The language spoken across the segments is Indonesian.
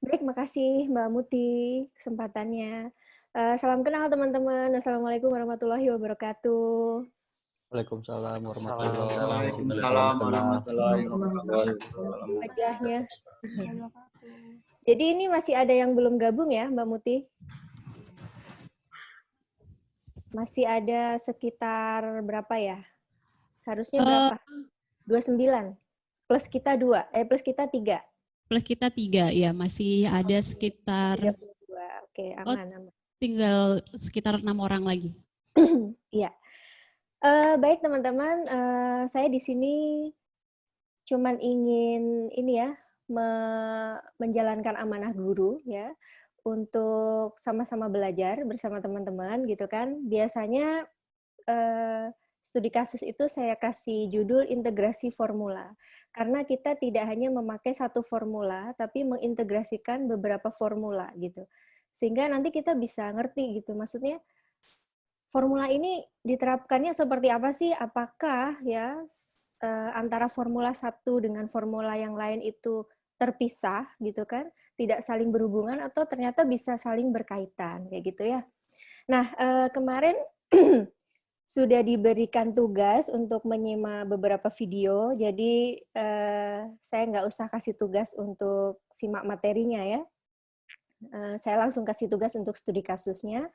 Baik, makasih Mbak Muti kesempatannya. Salam kenal teman-teman. Assalamualaikum warahmatullahi wabarakatuh. Waalaikumsalam warahmatullahi wabarakatuh. Salam Waalaikumsalam kenal. warahmatullahi wabarakatuh. Wajahnya. Jadi ini masih ada yang belum gabung ya, Mbak Muti? Masih ada sekitar berapa ya? Harusnya berapa? 29. Plus kita 2, plus kita 3. Plus kita 3, ya masih ada sekitar 32. Oke, aman. Tinggal sekitar 6 orang lagi. Iya. Baik teman-teman, saya di sini cuman ingin ini ya, menjalankan amanah guru ya, untuk sama-sama belajar bersama teman-teman gitu kan. Biasanya studi kasus itu saya kasih judul integrasi formula. Karena kita tidak hanya memakai satu formula, tapi mengintegrasikan beberapa formula gitu. Sehingga nanti kita bisa ngerti gitu. Maksudnya formula ini diterapkannya seperti apa sih? Apakah ya antara formula satu dengan formula yang lain itu terpisah gitu kan? Tidak saling berhubungan atau ternyata bisa saling berkaitan kayak gitu ya. Nah, kemarin sudah diberikan tugas untuk menyimak beberapa video, jadi saya nggak usah kasih tugas untuk simak materinya ya. Saya langsung kasih tugas untuk studi kasusnya,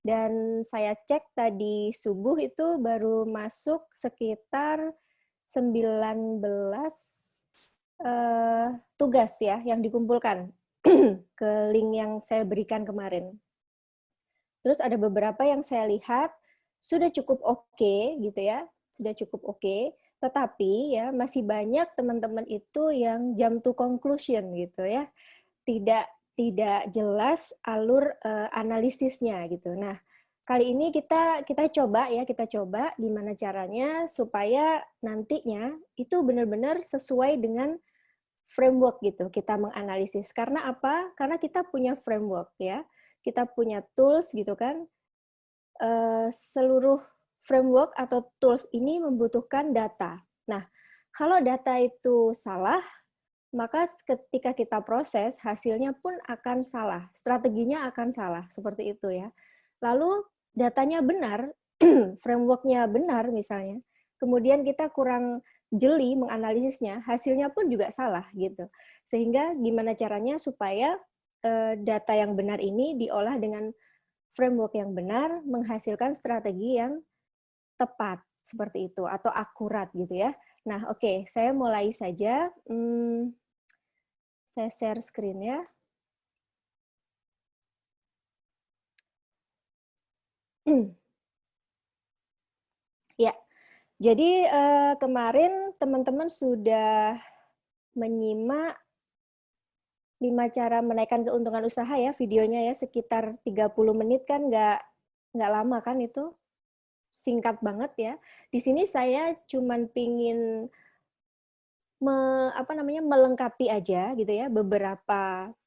dan saya cek tadi subuh itu baru masuk sekitar 19 tugas ya yang dikumpulkan ke link yang saya berikan kemarin. Terus ada beberapa yang saya lihat sudah cukup oke gitu ya, sudah cukup oke, tetapi ya masih banyak teman-teman itu yang jump to conclusion gitu ya, tidak jelas alur analisisnya gitu. Nah, kali ini kita coba ya, kita coba gimana caranya supaya nantinya itu benar-benar sesuai dengan framework gitu, kita menganalisis. Karena apa? Karena kita punya framework ya, kita punya tools gitu kan, seluruh framework atau tools ini membutuhkan data. Nah, kalau data itu salah, maka ketika kita proses, hasilnya pun akan salah, strateginya akan salah, seperti itu ya. Lalu datanya benar, framework-nya benar misalnya, kemudian kita kurang jeli menganalisisnya, hasilnya pun juga salah gitu. Sehingga gimana caranya supaya data yang benar ini diolah dengan framework yang benar, menghasilkan strategi yang tepat, seperti itu, atau akurat gitu ya. Nah, oke, saya mulai saja. Saya share screen ya. Ya, jadi kemarin teman-teman sudah menyimak 5 cara menaikkan keuntungan usaha ya, videonya ya, sekitar 30 menit kan, nggak lama kan itu, singkat banget ya. Di sini saya cuman pingin melengkapi aja gitu ya, beberapa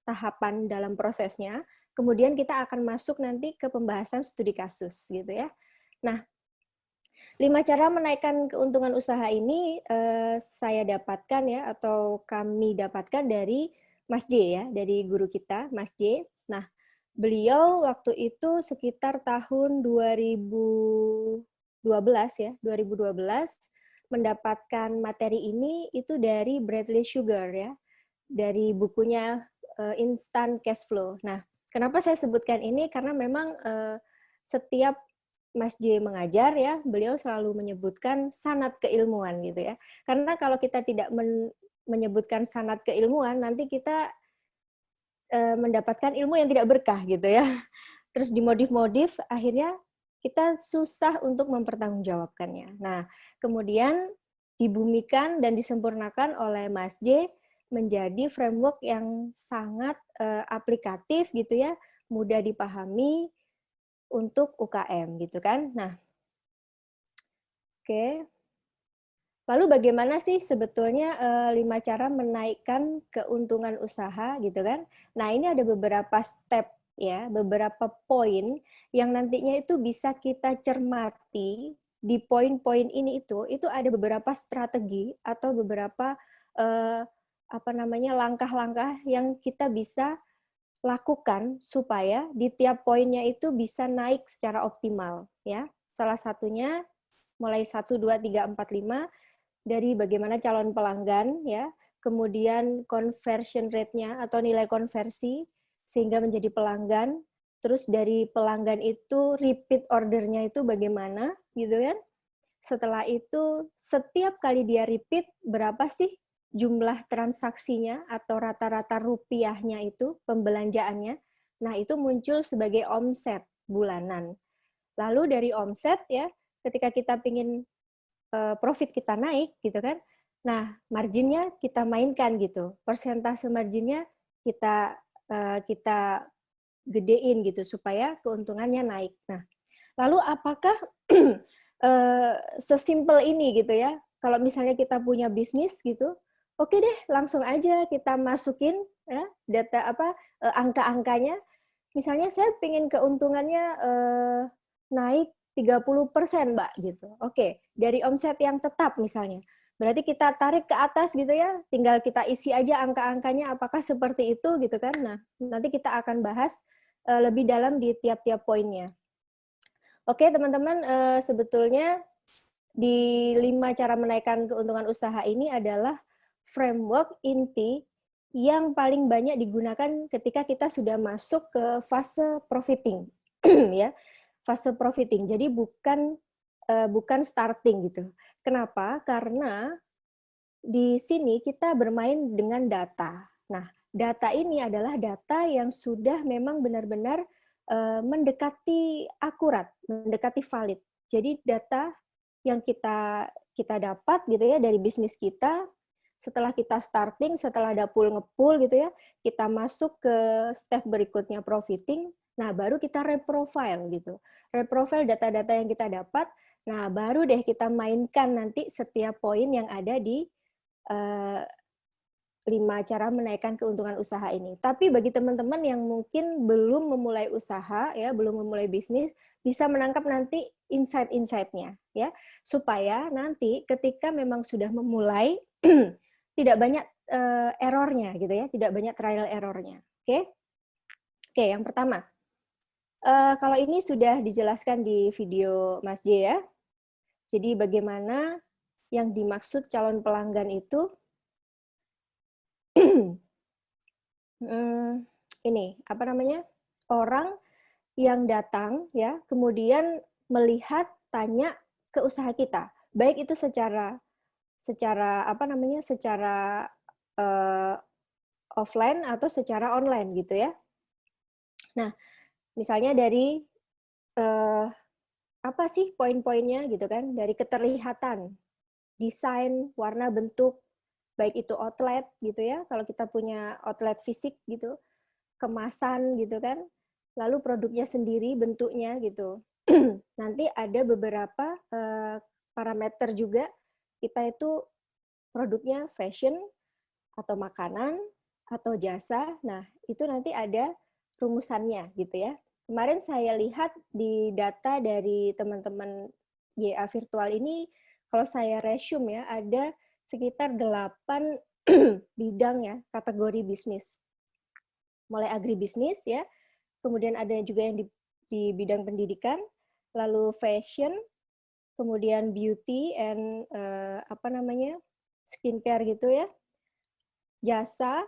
tahapan dalam prosesnya. Kemudian kita akan masuk nanti ke pembahasan studi kasus gitu ya. Nah, 5 cara menaikkan keuntungan usaha ini saya dapatkan ya, atau kami dapatkan dari Mas J ya, dari guru kita, Mas J. Nah, beliau waktu itu sekitar tahun 2012 ya, 2012 mendapatkan materi ini itu dari Bradley Sugar ya, dari bukunya Instant Cash Flow. Nah, kenapa saya sebutkan ini? Karena memang setiap Mas J mengajar ya, beliau selalu menyebutkan sanad keilmuan gitu ya. Karena kalau kita tidak menyebutkan sanad keilmuan, nanti kita mendapatkan ilmu yang tidak berkah gitu ya. Terus dimodif-modif, akhirnya kita susah untuk mempertanggungjawabkannya. Nah, kemudian dibumikan dan disempurnakan oleh Mas J menjadi framework yang sangat aplikatif gitu ya, mudah dipahami untuk UKM gitu kan. Nah, oke. Lalu bagaimana sih sebetulnya 5 cara menaikkan keuntungan usaha gitu kan? Nah, ini ada beberapa step ya, beberapa poin yang nantinya itu bisa kita cermati di poin-poin ini itu ada beberapa strategi atau beberapa langkah-langkah yang kita bisa lakukan supaya di tiap poinnya itu bisa naik secara optimal ya. Salah satunya mulai 1 2 3 4 5 dari bagaimana calon pelanggan ya, kemudian conversion rate-nya atau nilai konversi sehingga menjadi pelanggan, terus dari pelanggan itu repeat order-nya itu bagaimana gitu kan. Setelah itu setiap kali dia repeat berapa sih jumlah transaksinya atau rata-rata rupiahnya itu pembelanjaannya. Nah, itu muncul sebagai omset bulanan. Lalu dari omset ya, ketika kita ingin profit kita naik gitu kan. Nah, marginnya kita mainkan gitu. Persentase marginnya kita gedein gitu supaya keuntungannya naik. Nah, lalu apakah sesimpel ini gitu ya? Kalau misalnya kita punya bisnis gitu, oke deh, langsung aja kita masukin ya data angka-angkanya. Misalnya saya pengen keuntungannya naik 30%, Mbak, gitu. Oke, dari omset yang tetap misalnya. Berarti kita tarik ke atas gitu ya, tinggal kita isi aja angka-angkanya apakah seperti itu gitu kan. Nah, nanti kita akan bahas lebih dalam di tiap-tiap poinnya. Oke, teman-teman, sebetulnya di 5 cara menaikkan keuntungan usaha ini adalah framework inti yang paling banyak digunakan ketika kita sudah masuk ke fase profiting. Ya, fase profiting. Jadi bukan starting gitu. Kenapa? Karena di sini kita bermain dengan data. Nah, data ini adalah data yang sudah memang benar-benar mendekati akurat, mendekati valid. Jadi data yang kita dapat gitu ya dari bisnis kita, setelah kita starting, setelah ada pull nge-pull gitu ya, kita masuk ke step berikutnya profiting. Nah, baru kita reprofile gitu. Reprofile data-data yang kita dapat. Nah, baru deh kita mainkan nanti setiap poin yang ada di 5 cara menaikkan keuntungan usaha ini. Tapi bagi teman-teman yang mungkin belum memulai usaha, ya, belum memulai bisnis, bisa menangkap nanti insight-insight-nya, ya, supaya nanti ketika memang sudah memulai, tidak banyak error-nya, gitu ya, tidak banyak trial error-nya. Oke? Oke, yang pertama, kalau ini sudah dijelaskan di video Mas J ya. Jadi bagaimana yang dimaksud calon pelanggan itu ini apa namanya, orang yang datang ya kemudian melihat, tanya ke usaha kita, baik itu secara offline atau secara online gitu ya. Nah, misalnya dari apa sih poin-poinnya gitu kan, dari keterlihatan, desain, warna, bentuk, baik itu outlet gitu ya, kalau kita punya outlet fisik gitu, kemasan gitu kan, lalu produknya sendiri, bentuknya gitu. Nanti ada beberapa parameter juga, kita itu produknya fashion, atau makanan, atau jasa, nah itu nanti ada rumusannya gitu ya. Kemarin saya lihat di data dari teman-teman YA Virtual ini, kalau saya resume ya, ada sekitar 8 bidang ya, kategori bisnis. Mulai agribisnis ya, kemudian ada juga yang di bidang pendidikan, lalu fashion, kemudian beauty and skincare gitu ya, jasa,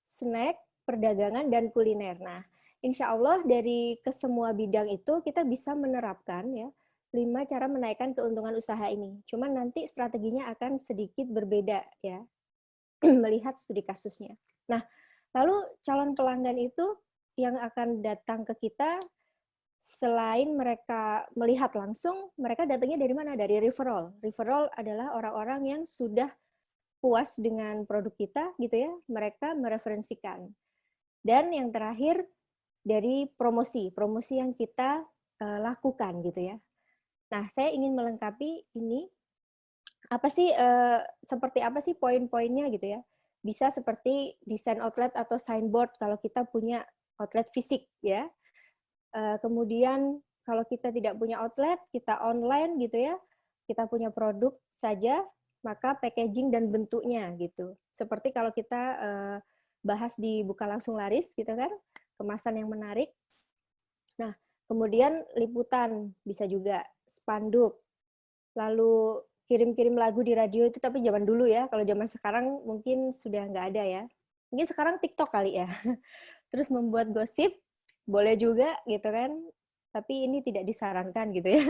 snack, perdagangan, dan kuliner. Nah, insya Allah dari kesemua bidang itu kita bisa menerapkan ya 5 cara menaikkan keuntungan usaha ini. Cuman nanti strateginya akan sedikit berbeda ya, melihat studi kasusnya. Nah, lalu calon pelanggan itu yang akan datang ke kita, selain mereka melihat langsung, mereka datangnya dari mana? Dari referral. Referral adalah orang-orang yang sudah puas dengan produk kita gitu ya, mereka mereferensikan. Dan yang terakhir dari promosi yang kita lakukan gitu ya. Nah, saya ingin melengkapi ini, seperti apa sih poin-poinnya gitu ya. Bisa seperti desain outlet atau signboard kalau kita punya outlet fisik ya. Kemudian kalau kita tidak punya outlet, kita online gitu ya, kita punya produk saja, maka packaging dan bentuknya gitu. Seperti kalau kita bahas di Buka Langsung Laris gitu kan, kemasan yang menarik. Nah, kemudian liputan bisa juga, spanduk, lalu kirim-kirim lagu di radio itu tapi zaman dulu ya, kalau zaman sekarang mungkin sudah nggak ada ya. Mungkin sekarang TikTok kali ya. Terus membuat gosip, boleh juga gitu kan, tapi ini tidak disarankan gitu ya.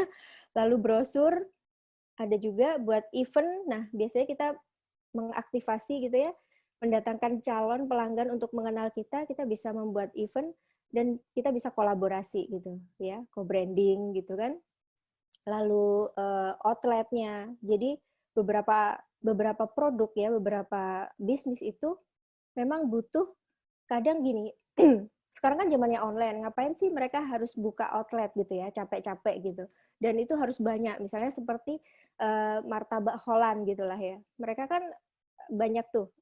Lalu brosur, ada juga buat event, nah biasanya kita mengaktifasi gitu ya, mendatangkan calon pelanggan untuk mengenal kita bisa membuat event, dan kita bisa kolaborasi gitu ya, co-branding gitu kan. Lalu outletnya, jadi beberapa produk ya, beberapa bisnis itu memang butuh, kadang gini, sekarang kan zamannya online, ngapain sih mereka harus buka outlet gitu ya, capek-capek gitu. Dan itu harus banyak, misalnya seperti martabak Holland gitulah ya. Mereka kan banyak tuh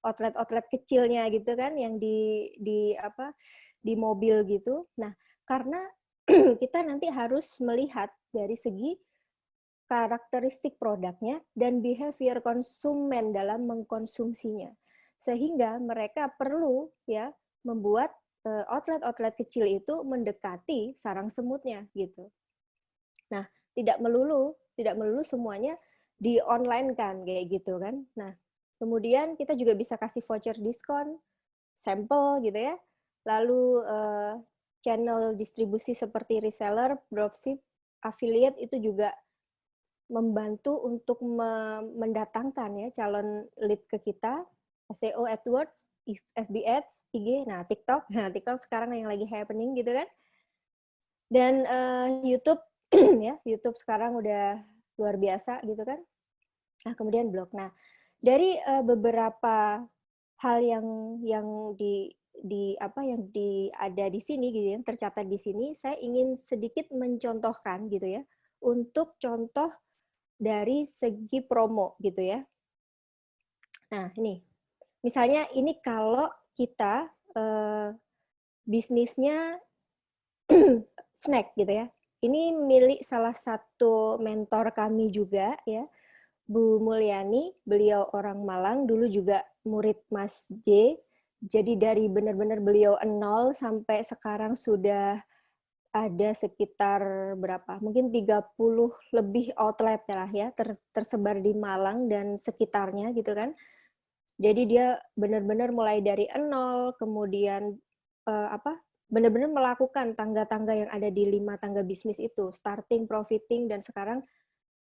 outlet-outlet kecilnya gitu kan, yang di mobil gitu. Nah, karena kita nanti harus melihat dari segi karakteristik produknya dan behavior konsumen dalam mengkonsumsinya. Sehingga mereka perlu ya membuat outlet-outlet kecil itu mendekati sarang semutnya gitu. Nah, tidak melulu semuanya di online kan kayak gitu kan. Nah, kemudian kita juga bisa kasih voucher diskon, sampel gitu ya. Lalu channel distribusi seperti reseller, dropship, affiliate itu juga membantu untuk mendatangkan ya calon lead ke kita, SEO, AdWords, FB Ads, IG, nah TikTok, TikTok sekarang yang lagi happening gitu kan. Dan YouTube ya, YouTube sekarang udah luar biasa gitu kan. Nah, kemudian blog. Nah, dari beberapa hal yang ada di sini gitu ya, tercatat di sini, saya ingin sedikit mencontohkan gitu ya, untuk contoh dari segi promo gitu ya. Nah, ini misalnya ini kalau kita bisnisnya snack gitu ya. Ini milik salah satu mentor kami juga ya, Bu Mulyani. Beliau orang Malang, dulu juga murid Mas J. Jadi dari benar-benar beliau 0 sampai sekarang sudah ada sekitar berapa? Mungkin 30 lebih outlet lah ya, tersebar di Malang dan sekitarnya gitu kan. Jadi dia benar-benar mulai dari 0, kemudian benar-benar melakukan tangga-tangga yang ada di 5 tangga bisnis itu, starting, profiting, dan sekarang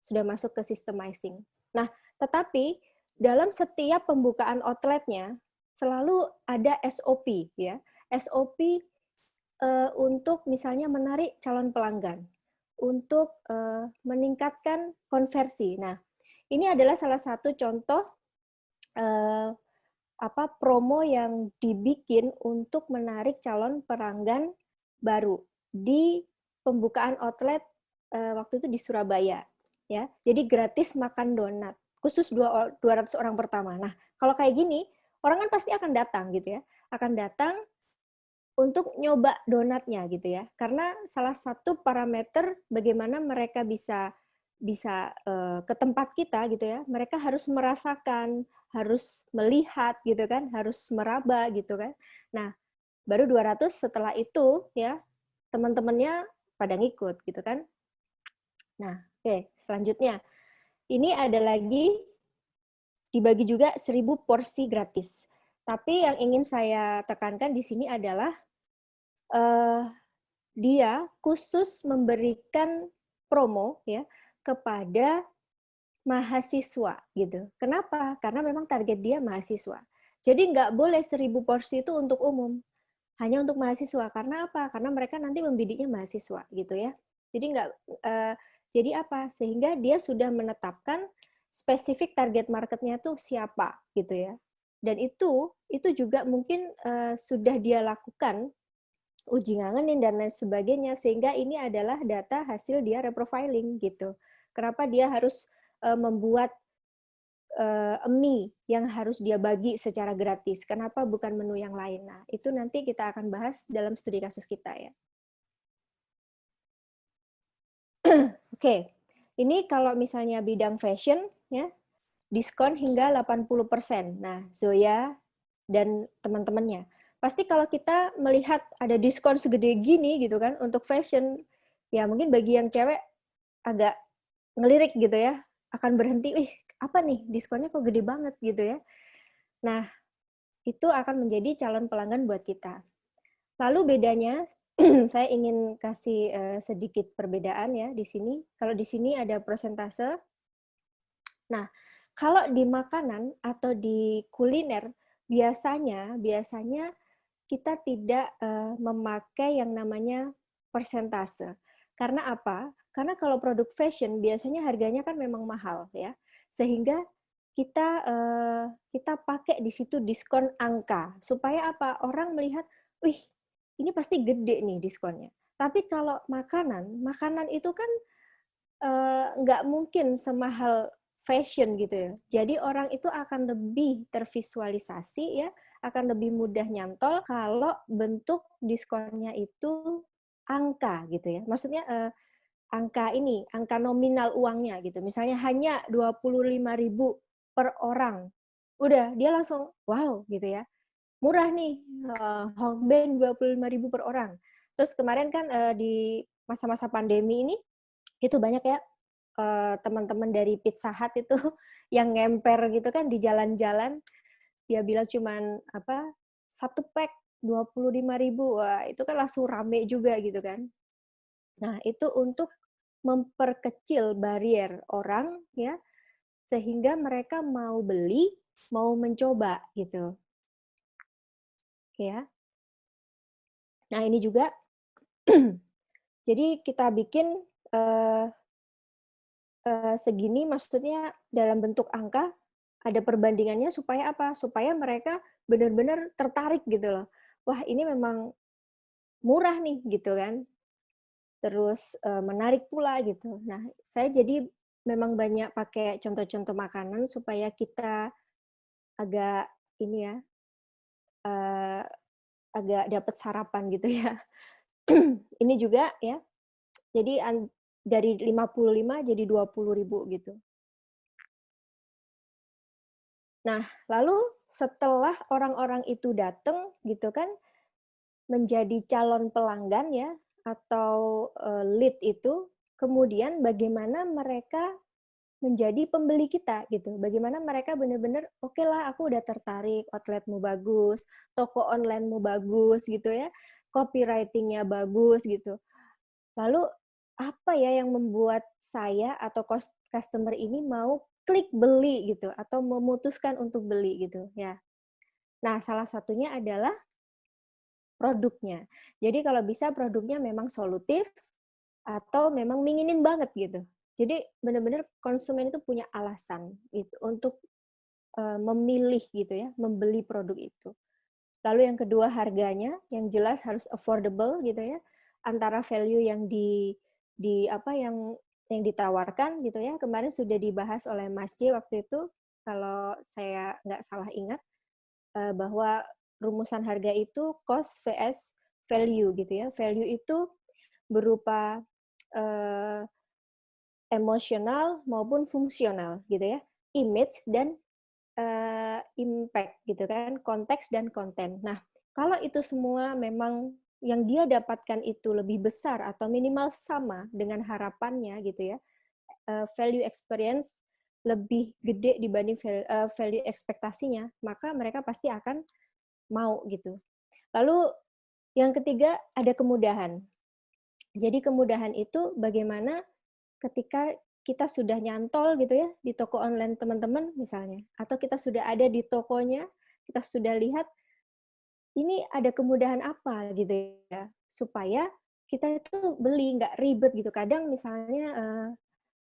sudah masuk ke systemizing. Nah, tetapi dalam setiap pembukaan outletnya selalu ada SOP ya. SOP untuk misalnya menarik calon pelanggan, untuk meningkatkan konversi. Nah, ini adalah salah satu contoh promo yang dibikin untuk menarik calon pelanggan baru di pembukaan outlet waktu itu di Surabaya ya. Jadi gratis makan donat khusus 200 orang pertama. Nah, kalau kayak gini, orang kan pasti akan datang gitu ya. Akan datang untuk nyoba donatnya gitu ya. Karena salah satu parameter bagaimana mereka bisa ke tempat kita gitu ya, mereka harus merasakan, harus melihat gitu kan, harus meraba gitu kan. Nah, baru 200 setelah itu ya, teman-temannya pada ngikut gitu kan. Nah, oke, selanjutnya. Ini ada lagi dibagi juga 1000 porsi gratis. Tapi yang ingin saya tekankan di sini adalah dia khusus memberikan promo ya kepada mahasiswa gitu. Kenapa? Karena memang target dia mahasiswa. Jadi nggak boleh 1000 porsi itu untuk umum, hanya untuk mahasiswa. Karena apa? Karena mereka nanti membidiknya mahasiswa gitu ya. Jadi nggak jadi apa? Sehingga dia sudah menetapkan spesifik target marketnya tuh siapa gitu ya. Dan itu juga mungkin sudah dia lakukan uji ngangenin dan lain sebagainya, sehingga ini adalah data hasil dia reprofiling gitu. Kenapa dia harus membuat mie yang harus dia bagi secara gratis? Kenapa bukan menu yang lain? Nah, itu nanti kita akan bahas dalam studi kasus kita ya. Oke, Ini kalau misalnya bidang fashion, ya, diskon hingga 80%. Nah, Zoya dan teman-temannya. Pasti kalau kita melihat ada diskon segede gini gitu kan untuk fashion, ya mungkin bagi yang cewek agak ngelirik gitu ya, akan berhenti, "Ih, apa nih diskonnya kok gede banget?" gitu ya. Nah, itu akan menjadi calon pelanggan buat kita. Lalu bedanya, saya ingin kasih sedikit perbedaan ya di sini. Kalau di sini ada persentase. Nah, kalau di makanan atau di kuliner, biasanya kita tidak memakai yang namanya persentase. Karena apa? Karena kalau produk fashion biasanya harganya kan memang mahal ya, sehingga kita pakai di situ diskon angka supaya apa? Orang melihat, wih, ini pasti gede nih diskonnya. Tapi kalau makanan itu kan nggak mungkin semahal fashion gitu ya. Jadi orang itu akan lebih tervisualisasi ya, akan lebih mudah nyantol kalau bentuk diskonnya itu angka gitu ya. Maksudnya angka nominal uangnya gitu. Misalnya hanya 25.000 per orang. Udah, dia langsung wow gitu ya. Murah nih, Hongben 25.000 per orang. Terus kemarin kan di masa-masa pandemi ini itu banyak ya teman-teman dari Pizza Hut itu yang ngemper gitu kan di jalan-jalan, dia bilang cuman apa, 1 pack 25.000. Wah, itu kan langsung rame juga gitu kan. Nah, itu untuk memperkecil barier orang ya, sehingga mereka mau beli, mau mencoba gitu. Ya. Nah, ini juga jadi kita bikin segini maksudnya dalam bentuk angka, ada perbandingannya supaya apa? Supaya mereka benar-benar tertarik gitu loh. Wah, ini memang murah nih gitu kan. Terus menarik pula gitu. Nah, saya jadi memang banyak pakai contoh-contoh makanan supaya kita agak ini ya, eee, agak dapat sarapan gitu ya. Ini juga ya, jadi dari 55 jadi 20.000 gitu. Nah, lalu setelah orang-orang itu datang gitu kan, menjadi calon pelanggan ya, atau lead itu, kemudian bagaimana mereka menjadi pembeli kita gitu. Bagaimana mereka benar-benar, "Oke lah, aku udah tertarik, outletmu bagus, toko onlinemu bagus," gitu ya, copywriting-nya bagus gitu. Lalu apa ya yang membuat saya atau customer ini mau klik beli gitu, atau memutuskan untuk beli gitu ya. Nah, salah satunya adalah produknya. Jadi kalau bisa produknya memang solutif atau memang minginin banget gitu. Jadi benar-benar konsumen itu punya alasan gitu untuk memilih gitu ya, membeli produk itu. Lalu yang kedua harganya, yang jelas harus affordable gitu ya, antara value yang di apa yang ditawarkan gitu ya. Kemarin sudah dibahas oleh Mas J waktu itu, kalau saya nggak salah ingat, bahwa rumusan harga itu cost vs value gitu ya. Value itu berupa eh, emosional maupun fungsional gitu ya, image dan impact gitu kan, konteks dan konten. Nah, kalau itu semua memang yang dia dapatkan itu lebih besar atau minimal sama dengan harapannya gitu ya, value experience lebih gede dibanding value ekspektasinya, maka mereka pasti akan mau gitu. Lalu yang ketiga ada kemudahan. Jadi kemudahan itu bagaimana ketika kita sudah nyantol gitu ya di toko online teman-teman misalnya, atau kita sudah ada di tokonya, kita sudah lihat ini ada kemudahan apa gitu ya, supaya kita itu beli nggak ribet gitu. Kadang misalnya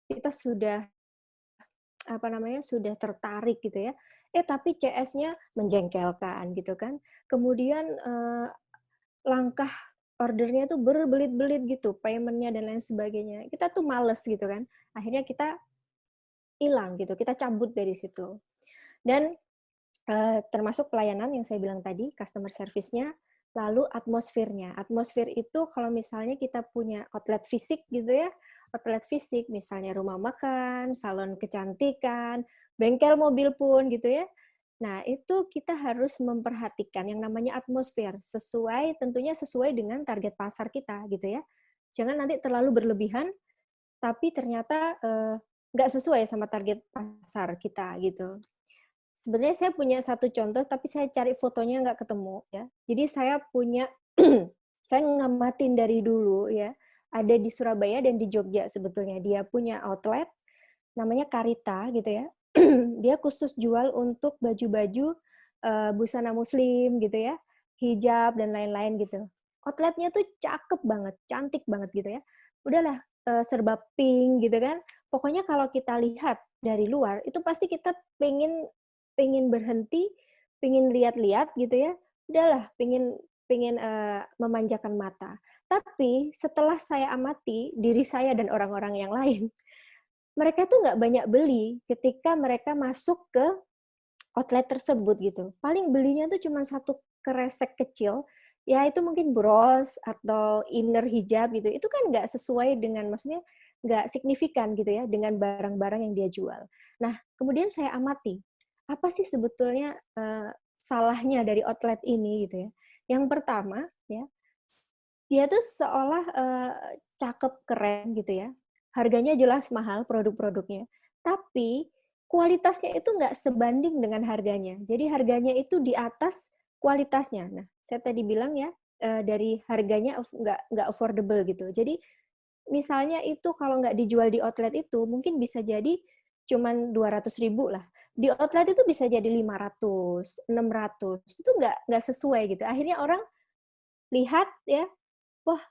kita sudah apa namanya sudah tertarik gitu ya, tapi CS-nya menjengkelkan gitu kan. Kemudian langkah ordernya tuh berbelit-belit gitu, payment-nya dan lain sebagainya. Kita tuh males gitu kan. Akhirnya kita hilang gitu, kita cabut dari situ. Dan termasuk pelayanan yang saya bilang tadi, customer service-nya, lalu atmosfernya. Atmosfer itu kalau misalnya kita punya outlet fisik gitu ya, outlet fisik, misalnya rumah makan, salon kecantikan, bengkel mobil pun gitu ya. Nah, itu kita harus memperhatikan yang namanya atmosfer, tentunya sesuai dengan target pasar kita gitu ya. Jangan nanti terlalu berlebihan, tapi ternyata nggak sesuai sama target pasar kita gitu. Sebenarnya saya punya satu contoh, tapi saya cari fotonya nggak ketemu ya. Jadi saya punya, saya ngamatin dari dulu ya, ada di Surabaya dan di Jogja sebetulnya. Dia punya outlet, namanya Karita gitu ya. Dia khusus jual untuk baju-baju busana muslim gitu ya, hijab dan lain-lain gitu. Outletnya tuh cakep banget, cantik banget gitu ya. Udahlah serba pink gitu kan. Pokoknya kalau kita lihat dari luar itu pasti kita pengen berhenti, pengen lihat-lihat gitu ya. Udahlah, pengen memanjakan mata. Tapi setelah saya amati diri saya dan orang-orang yang lain, mereka tuh nggak banyak beli ketika mereka masuk ke outlet tersebut gitu. Paling belinya tuh cuma satu kresek kecil, ya itu mungkin bros atau inner hijab gitu. Itu kan nggak sesuai dengan, maksudnya nggak signifikan gitu ya dengan barang-barang yang dia jual. Nah, kemudian saya amati, apa sih sebetulnya salahnya dari outlet ini gitu ya. Yang pertama ya, dia tuh seolah cakep, keren gitu ya. Harganya jelas mahal produk-produknya, tapi kualitasnya itu nggak sebanding dengan harganya. Jadi harganya itu di atas kualitasnya. Nah, saya tadi bilang ya, dari harganya nggak affordable gitu. Jadi misalnya itu kalau nggak dijual di outlet itu, mungkin bisa jadi cuman 200.000 lah. Di outlet itu bisa jadi 500, 600. Itu nggak sesuai gitu. Akhirnya orang lihat ya, wah,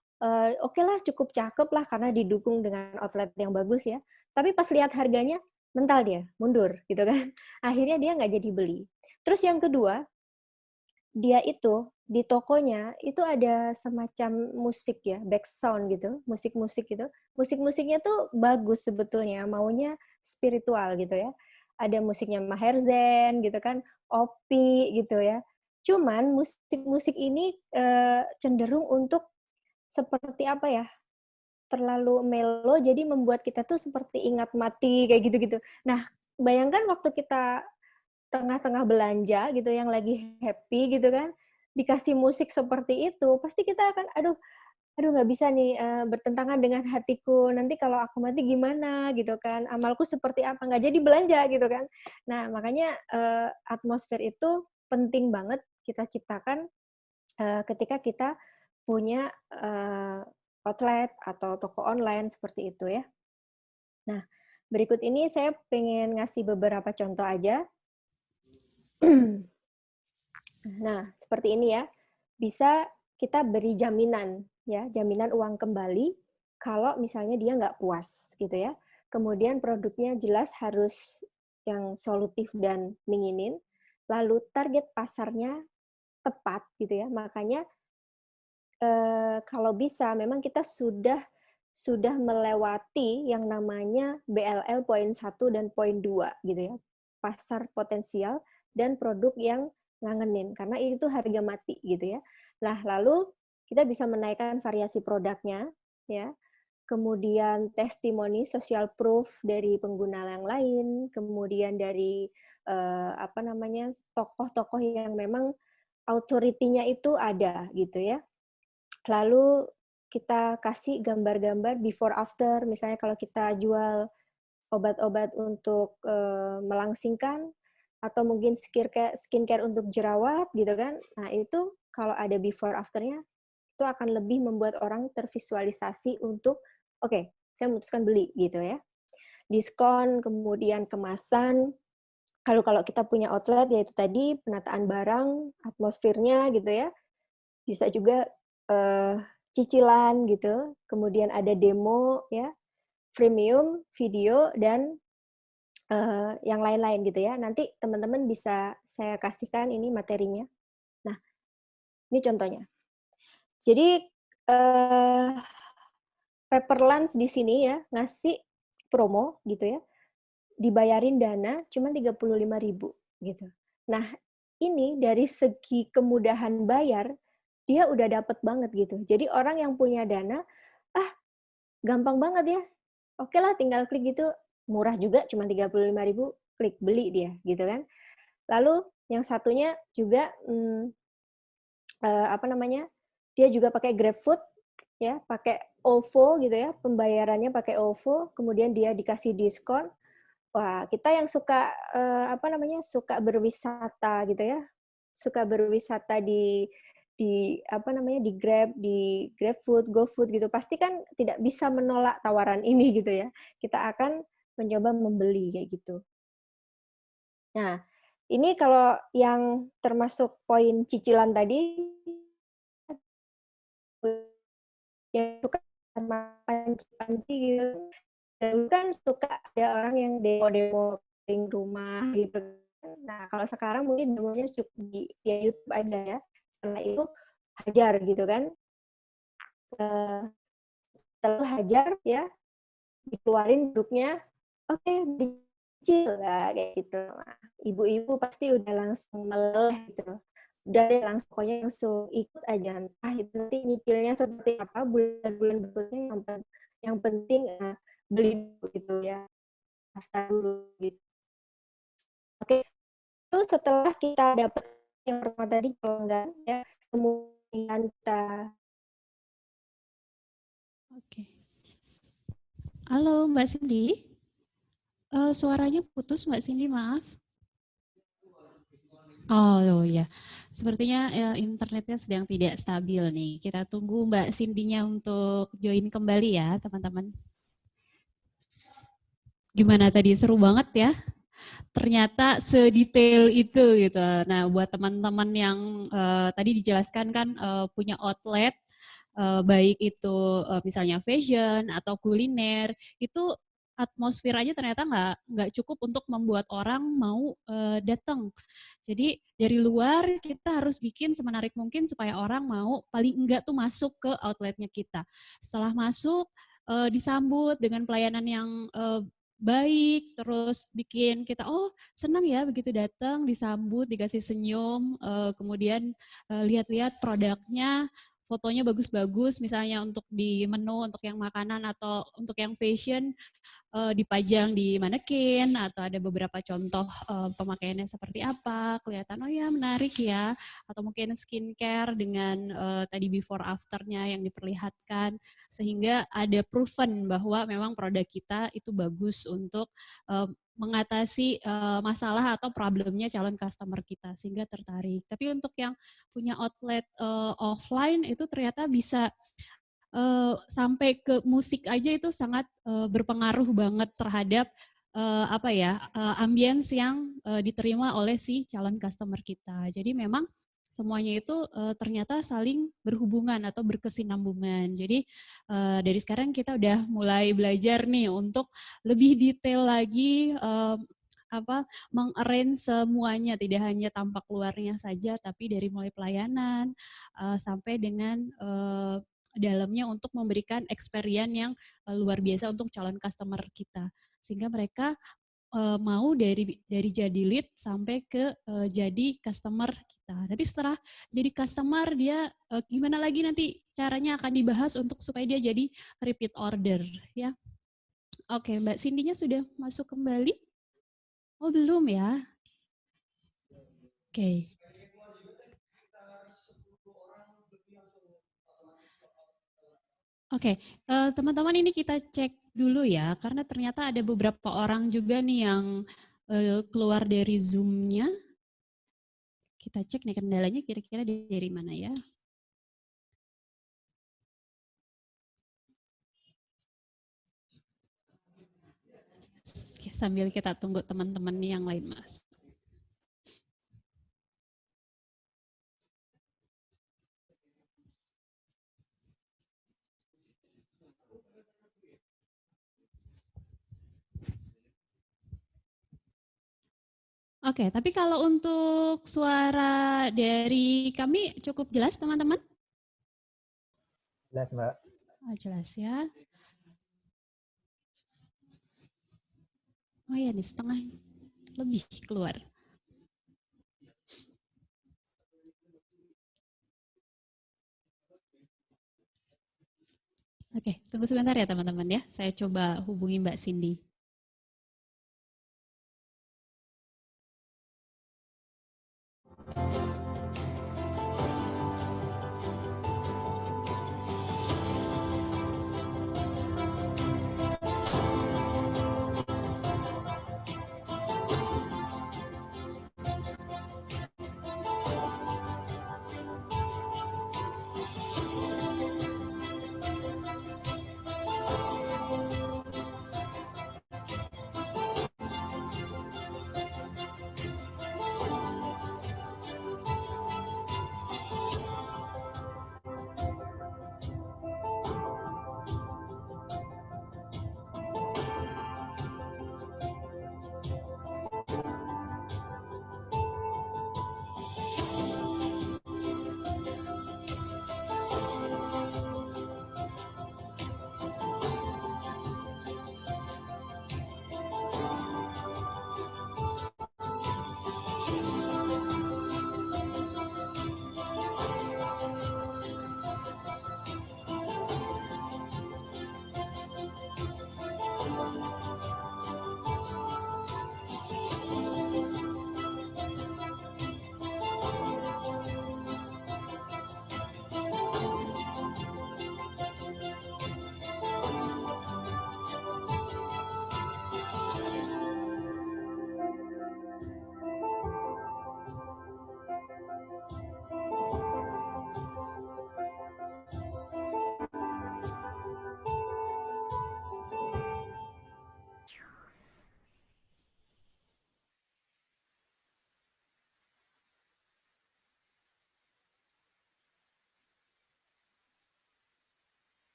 oke lah, cukup cakep lah karena didukung dengan outlet yang bagus ya. Tapi pas lihat harganya, mental dia, mundur gitu kan. Akhirnya dia nggak jadi beli. Terus yang kedua, dia itu di tokonya itu ada semacam musik ya, back sound gitu, musik-musik gitu. Musik-musiknya tuh bagus sebetulnya, maunya spiritual gitu ya. Ada musiknya Maher Zain gitu kan, Opi gitu ya. Cuman musik-musik ini cenderung untuk seperti apa ya, terlalu melo, jadi membuat kita tuh seperti ingat mati, kayak gitu-gitu. Nah, bayangkan waktu kita tengah-tengah belanja gitu, yang lagi happy gitu kan, dikasih musik seperti itu, pasti kita akan, aduh aduh nggak bisa nih, bertentangan dengan hatiku, nanti kalau aku mati gimana gitu kan, amalku seperti apa, nggak jadi belanja gitu kan. Nah, makanya atmosfer itu penting banget kita ciptakan ketika kita punya outlet atau toko online seperti itu ya. Nah, berikut ini saya pengen ngasih beberapa contoh aja. Nah, seperti ini ya. Bisa kita beri jaminan ya, jaminan uang kembali kalau misalnya dia nggak puas gitu ya. Kemudian produknya jelas harus yang solutif dan menginin. Lalu target pasarnya tepat gitu ya. Makanya kalau bisa memang kita sudah melewati yang namanya BLL poin 1 dan poin 2 gitu ya. Pasar potensial dan produk yang ngangenin karena itu harga mati gitu ya. Nah, lalu kita bisa menaikkan variasi produknya ya. Kemudian testimoni social proof dari pengguna yang lain, kemudian dari tokoh-tokoh yang memang authority-nya itu ada gitu ya. Lalu kita kasih gambar-gambar before after, misalnya kalau kita jual obat-obat untuk melangsingkan atau mungkin skincare untuk jerawat gitu kan. Nah, itu kalau ada before after-nya itu akan lebih membuat orang tervisualisasi untuk oke, saya memutuskan beli gitu ya. Diskon, kemudian kemasan. Kalau kita punya outlet yaitu tadi penataan barang, atmosfernya gitu ya. Bisa juga cicilan gitu, kemudian ada demo ya, freemium, video, dan yang lain-lain gitu ya. Nanti teman-teman bisa saya kasihkan ini materinya. Nah, ini contohnya. Jadi Paperlands di sini ya ngasih promo gitu ya, dibayarin dana cuma 35.000 gitu. Nah, ini dari segi kemudahan bayar dia udah dapet banget gitu. Jadi orang yang punya dana, ah gampang banget ya. oke lah tinggal klik gitu, murah juga cuma 35.000, klik beli dia gitu kan. Lalu yang satunya juga apa namanya, dia juga pakai GrabFood ya, pakai OVO gitu ya, pembayarannya pakai OVO, kemudian dia dikasih diskon. Wah, kita yang suka apa namanya, suka berwisata gitu ya, suka berwisata di apa namanya, di Grab, di GrabFood, GoFood gitu, pasti kan tidak bisa menolak tawaran ini gitu ya. Kita akan mencoba membeli kayak gitu. Nah, ini kalau yang termasuk poin cicilan tadi, yang suka sama panci-panci gitu. Dulu kan suka ada orang yang demo-demo keliling rumah gitu kan. Nah, kalau sekarang mungkin demonya cukup di YouTube aja ya. Setelah itu hajar gitu kan. Setelah itu hajar ya, dikeluarin produknya, oke, dicicil lah kayak gitu. Nah, ibu-ibu pasti udah langsung meleleh gitu. Udah deh langsung pokoknya langsung ikut aja, entah itu nanti nyicilnya seperti apa bulan-bulan berikutnya, yang penting beli dulu gitu ya, daftar dulu gitu. Oke, terus setelah kita dapat yang pertama tadi pelanggan ya, kemudian kita Oke. Halo Mbak Cindy. Suaranya putus Mbak Cindy, maaf. Oh ya, sepertinya internetnya sedang tidak stabil nih. Kita tunggu Mbak Cindy-nya untuk join kembali ya teman-teman. Gimana tadi, seru banget ya? Ternyata sedetail itu gitu. Nah, buat teman-teman yang tadi dijelaskan kan punya outlet, baik itu misalnya fashion atau kuliner, itu atmosfer aja ternyata nggak cukup untuk membuat orang mau datang. Jadi dari luar kita harus bikin semenarik mungkin supaya orang mau paling enggak tuh masuk ke outletnya kita. Setelah masuk disambut dengan pelayanan yang baik, terus bikin kita senang ya begitu datang, disambut, dikasih senyum, kemudian lihat-lihat produknya, fotonya bagus-bagus, misalnya untuk di menu, untuk yang makanan atau untuk yang fashion, dipajang di manekin atau ada beberapa contoh pemakaiannya seperti apa, kelihatan oh ya menarik ya, atau mungkin skincare dengan tadi before afternya yang diperlihatkan, sehingga ada proven bahwa memang produk kita itu bagus untuk mengatasi masalah atau problemnya calon customer kita sehingga tertarik. Tapi untuk yang punya outlet offline itu ternyata bisa sampai ke musik aja itu sangat berpengaruh banget terhadap ambience yang diterima oleh si calon customer kita. Jadi memang semuanya itu ternyata saling berhubungan atau berkesinambungan. Jadi dari sekarang kita udah mulai belajar nih untuk lebih detail lagi mengarrange semuanya, tidak hanya tampak luarnya saja, tapi dari mulai pelayanan sampai dengan dalamnya untuk memberikan experience yang luar biasa untuk calon customer kita, sehingga mereka mau dari jadi lead sampai ke jadi customer kita. Nanti setelah jadi customer dia gimana lagi nanti caranya akan dibahas untuk supaya dia jadi repeat order ya. Oke, Mbak Cindy-nya sudah masuk kembali? Oh belum ya? Oke. Oke, teman-teman ini kita cek dulu ya, karena ternyata ada beberapa orang juga nih yang keluar dari Zoom-nya. Kita cek nih kendalanya kira-kira dari mana ya. Sambil kita tunggu teman-teman yang lain masuk. Oke, tapi kalau untuk suara dari kami cukup jelas teman-teman? Jelas Mbak. Oh, jelas ya. Oh ya, di setengah lebih keluar. Oke, tunggu sebentar ya teman-teman ya. Saya coba hubungi Mbak Cindy.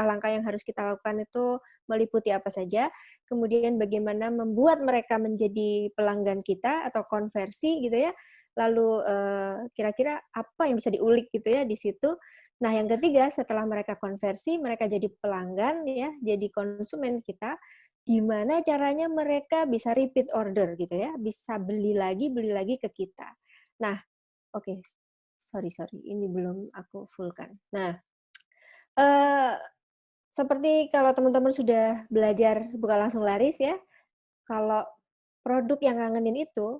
Langkah yang harus kita lakukan itu meliputi apa saja, kemudian bagaimana membuat mereka menjadi pelanggan kita atau konversi gitu ya, lalu kira-kira apa yang bisa diulik gitu ya di situ. Nah yang ketiga, setelah mereka konversi, mereka jadi pelanggan ya, jadi konsumen kita, gimana caranya mereka bisa repeat order gitu ya, bisa beli lagi ke kita. Nah, oke, sorry, ini belum aku fullkan. Nah, eh, seperti kalau teman-teman sudah belajar buka langsung laris ya, kalau produk yang ngangenin itu,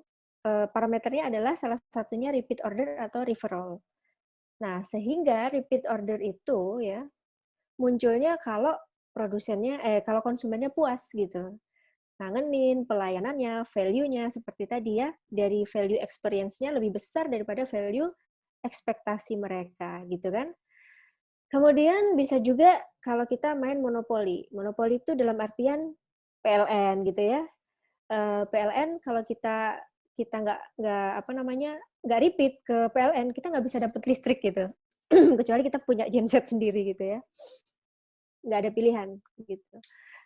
parameternya adalah salah satunya repeat order atau referral. Nah, sehingga repeat order itu ya, munculnya kalau kalau konsumennya puas gitu. Ngangenin, pelayanannya, value-nya, seperti tadi ya, dari value experience-nya lebih besar daripada value ekspektasi mereka, gitu kan. Kemudian bisa juga kalau kita main monopoli. Monopoli itu dalam artian PLN gitu ya. PLN kalau kita nggak repeat ke PLN, kita nggak bisa dapat listrik gitu. Kecuali kita punya genset sendiri gitu ya. Nggak ada pilihan gitu.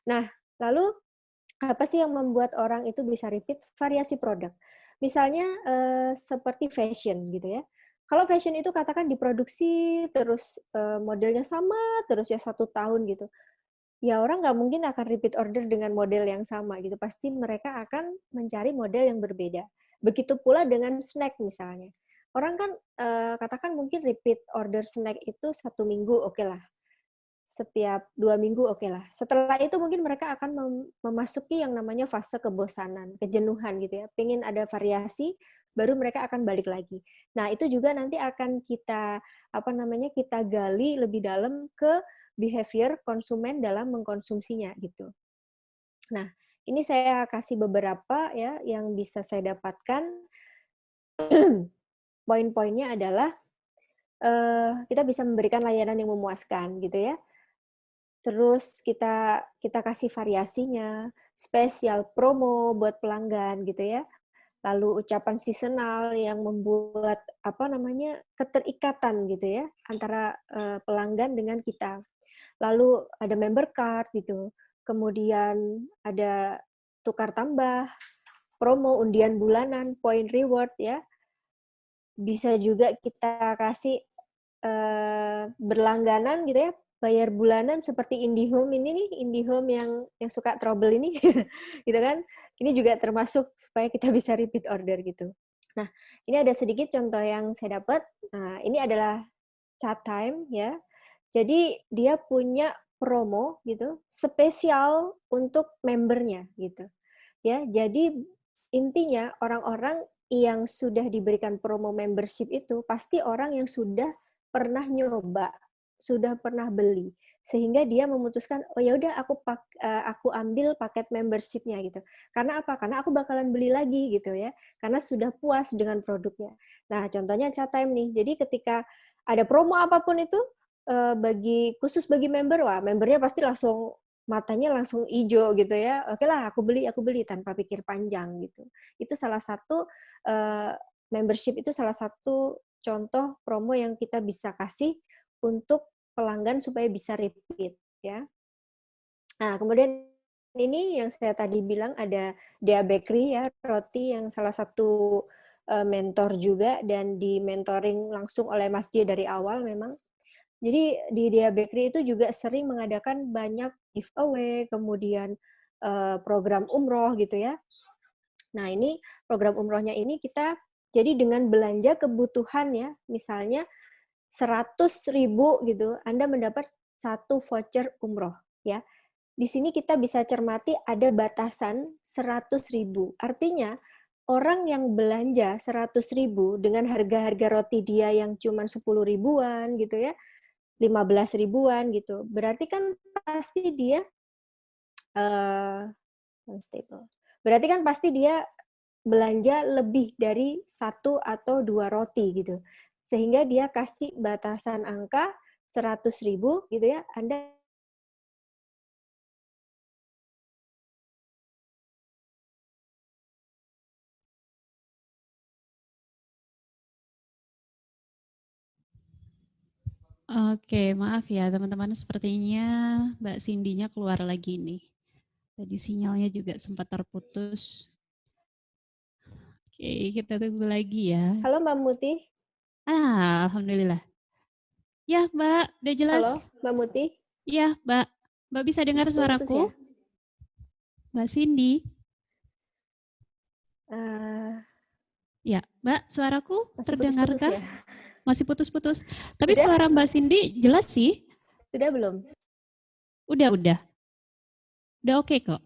Nah, lalu apa sih yang membuat orang itu bisa repeat? Variasi produk. Misalnya seperti fashion gitu ya. Kalau fashion itu katakan diproduksi terus modelnya sama terus ya 1 tahun gitu. Ya orang nggak mungkin akan repeat order dengan model yang sama gitu. Pasti mereka akan mencari model yang berbeda. Begitu pula dengan snack misalnya. Orang kan katakan mungkin repeat order snack itu 1 minggu oke lah. Setiap 2 minggu oke lah. Setelah itu mungkin mereka akan memasuki yang namanya fase kebosanan, kejenuhan gitu ya. Pengen ada variasi, baru mereka akan balik lagi. Nah itu juga nanti akan kita gali lebih dalam ke behavior konsumen dalam mengkonsumsinya gitu. Nah ini saya kasih beberapa ya yang bisa saya dapatkan. Poin-poinnya adalah kita bisa memberikan layanan yang memuaskan gitu ya. Terus kita kasih variasinya, spesial promo buat pelanggan gitu ya. Lalu ucapan seasonal yang membuat keterikatan gitu ya antara pelanggan dengan kita. Lalu ada member card gitu. Kemudian ada tukar tambah, promo undian bulanan, point reward ya. Bisa juga kita kasih berlangganan gitu ya, bayar bulanan seperti IndiHome ini nih, IndiHome yang suka trouble ini, gitu kan. Ini juga termasuk supaya kita bisa repeat order gitu. Nah, ini ada sedikit contoh yang saya dapat. Nah, ini adalah chat time ya. Jadi dia punya promo gitu, spesial untuk membernya gitu. Ya, jadi intinya orang-orang yang sudah diberikan promo membership itu pasti orang yang sudah pernah nyoba, sudah pernah beli, sehingga dia memutuskan, oh ya udah aku ambil paket membership-nya gitu. Karena apa? Karena aku bakalan beli lagi gitu ya, karena sudah puas dengan produknya. Nah, contohnya chat time nih. Jadi ketika ada promo apapun itu khusus bagi member, wah membernya pasti langsung matanya langsung hijau gitu ya. Oke lah, aku beli tanpa pikir panjang gitu. Itu salah satu membership itu salah satu contoh promo yang kita bisa kasih untuk pelanggan supaya bisa repeat ya. Nah, kemudian ini yang saya tadi bilang ada Dea Bakery ya, roti yang salah satu mentor juga dan di mentoring langsung oleh Mas J dari awal memang. Jadi di Dea Bakery itu juga sering mengadakan banyak giveaway, kemudian program umroh gitu ya. Nah ini program umrohnya ini kita jadi dengan belanja kebutuhan ya, misalnya 100.000 gitu, Anda mendapat satu voucher umroh ya. Di sini kita bisa cermati ada batasan 100.000. Artinya orang yang belanja 100.000 dengan harga-harga roti dia yang cuma 10 ribuan gitu ya, 15 ribuan gitu. Berarti kan pasti dia unstable. Berarti kan pasti dia belanja lebih dari 1 atau 2 roti gitu. Sehingga dia kasih batasan angka 100.000 gitu ya. Anda Oke, maaf ya teman-teman, sepertinya Mbak Cindy-nya keluar lagi nih. Tadi sinyalnya juga sempat terputus. Oke, kita tunggu lagi ya. Halo Mbak Muti. Alhamdulillah. Ya Mbak, udah jelas. Halo Mbak Muti. Iya Mbak, Mbak bisa dengar suaraku? Ya? Mbak Cindy. Ya, Mbak, suaraku terdengarkah? Ya? Masih putus-putus. Tapi sudah? Suara Mbak Cindy jelas sih. Sudah belum? Udah. Udah oke kok.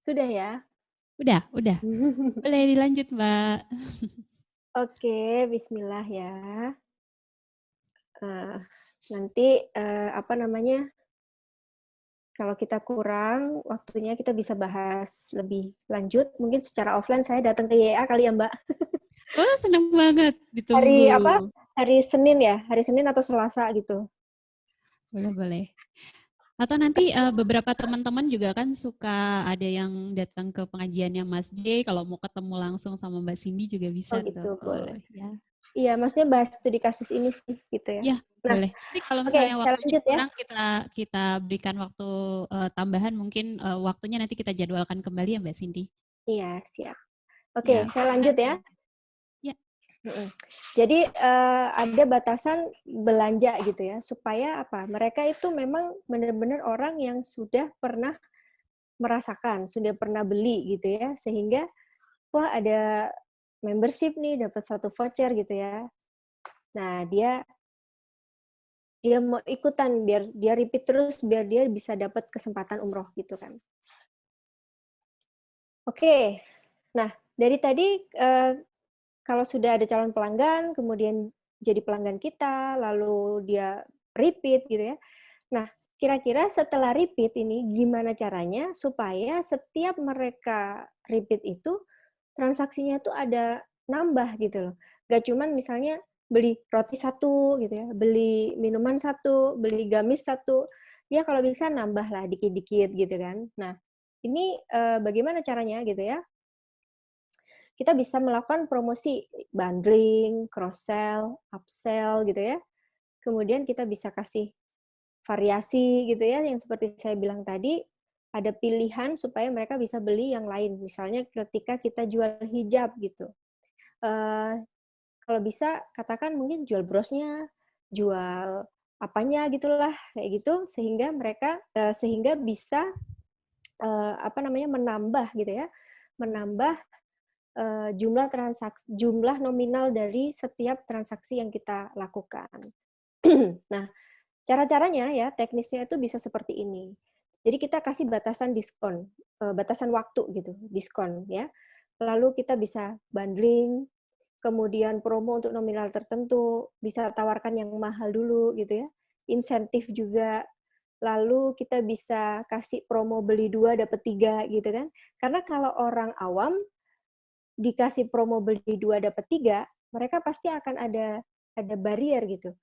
Sudah ya? Udah. Boleh dilanjut, Mbak. Oke, bismillah ya. Nanti kalau kita kurang waktunya kita bisa bahas lebih lanjut. Mungkin secara offline saya datang ke YA kali ya Mbak. Oh, senang banget ditunggu. Hari Senin ya? Hari Senin atau Selasa gitu. Boleh. Atau nanti beberapa teman-teman juga kan suka ada yang datang ke pengajiannya Mas J, kalau mau ketemu langsung sama Mbak Cindy juga bisa. Oh gitu, boleh. Ya. Iya, maksudnya bahas studi kasus ini sih, gitu ya. Iya, boleh. Jadi kalau misalnya waktunya kurang, kita berikan waktu tambahan, mungkin waktunya nanti kita jadwalkan kembali ya Mbak Cindy. Iya, siap. Oke, saya lanjut ya. Ya. Jadi ada batasan belanja gitu ya, supaya apa? Mereka itu memang benar-benar orang yang sudah pernah merasakan, sudah pernah beli gitu ya, sehingga wah ada membership nih, dapat 1 voucher gitu ya. Nah, dia mau ikutan biar dia repeat terus, biar dia bisa dapat kesempatan umroh gitu kan. Oke, nah dari tadi kalau sudah ada calon pelanggan, kemudian jadi pelanggan kita, lalu dia repeat gitu ya. Nah, kira-kira setelah repeat ini gimana caranya supaya setiap mereka repeat itu transaksinya tuh ada nambah gitu loh. Nggak cuman misalnya beli roti satu gitu ya, beli minuman satu, beli gamis satu, ya kalau bisa nambah lah dikit-dikit gitu kan. Nah, ini bagaimana caranya gitu ya? Kita bisa melakukan promosi bundling, cross sell, upsell gitu ya. Kemudian kita bisa kasih variasi gitu ya, yang seperti saya bilang tadi, ada pilihan supaya mereka bisa beli yang lain. Misalnya ketika kita jual hijab gitu. Kalau bisa katakan mungkin jual brosnya, jual apanya gitulah, kayak gitu, sehingga mereka sehingga bisa menambah gitu ya, menambah jumlah nominal dari setiap transaksi yang kita lakukan. Nah, cara-caranya ya, teknisnya itu bisa seperti ini. Jadi kita kasih batasan diskon, batasan waktu gitu, diskon ya. Lalu kita bisa bundling, kemudian promo untuk nominal tertentu, bisa tawarkan yang mahal dulu gitu ya, insentif juga, lalu kita bisa kasih promo beli 2 dapat 3 gitu kan. Karena kalau orang awam dikasih promo beli 2 dapat 3, mereka pasti akan ada barrier gitu.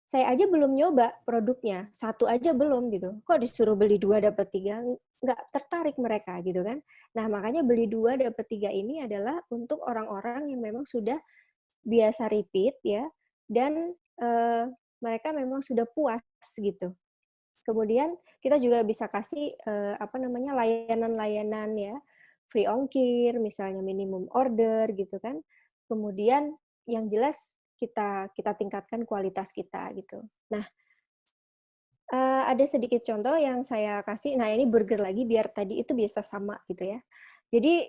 Saya aja belum nyoba produknya, satu aja belum gitu. Kok disuruh beli 2 dapat 3, nggak tertarik mereka gitu kan. Nah, makanya beli 2 dapat 3 ini adalah untuk orang-orang yang memang sudah biasa repeat ya, dan mereka memang sudah puas gitu. Kemudian kita juga bisa kasih layanan-layanan ya, free ongkir, misalnya minimum order gitu kan. Kemudian yang jelas kita tingkatkan kualitas kita gitu. Nah, ada sedikit contoh yang saya kasih. Nah, ini burger lagi biar tadi itu biasa sama gitu ya. Jadi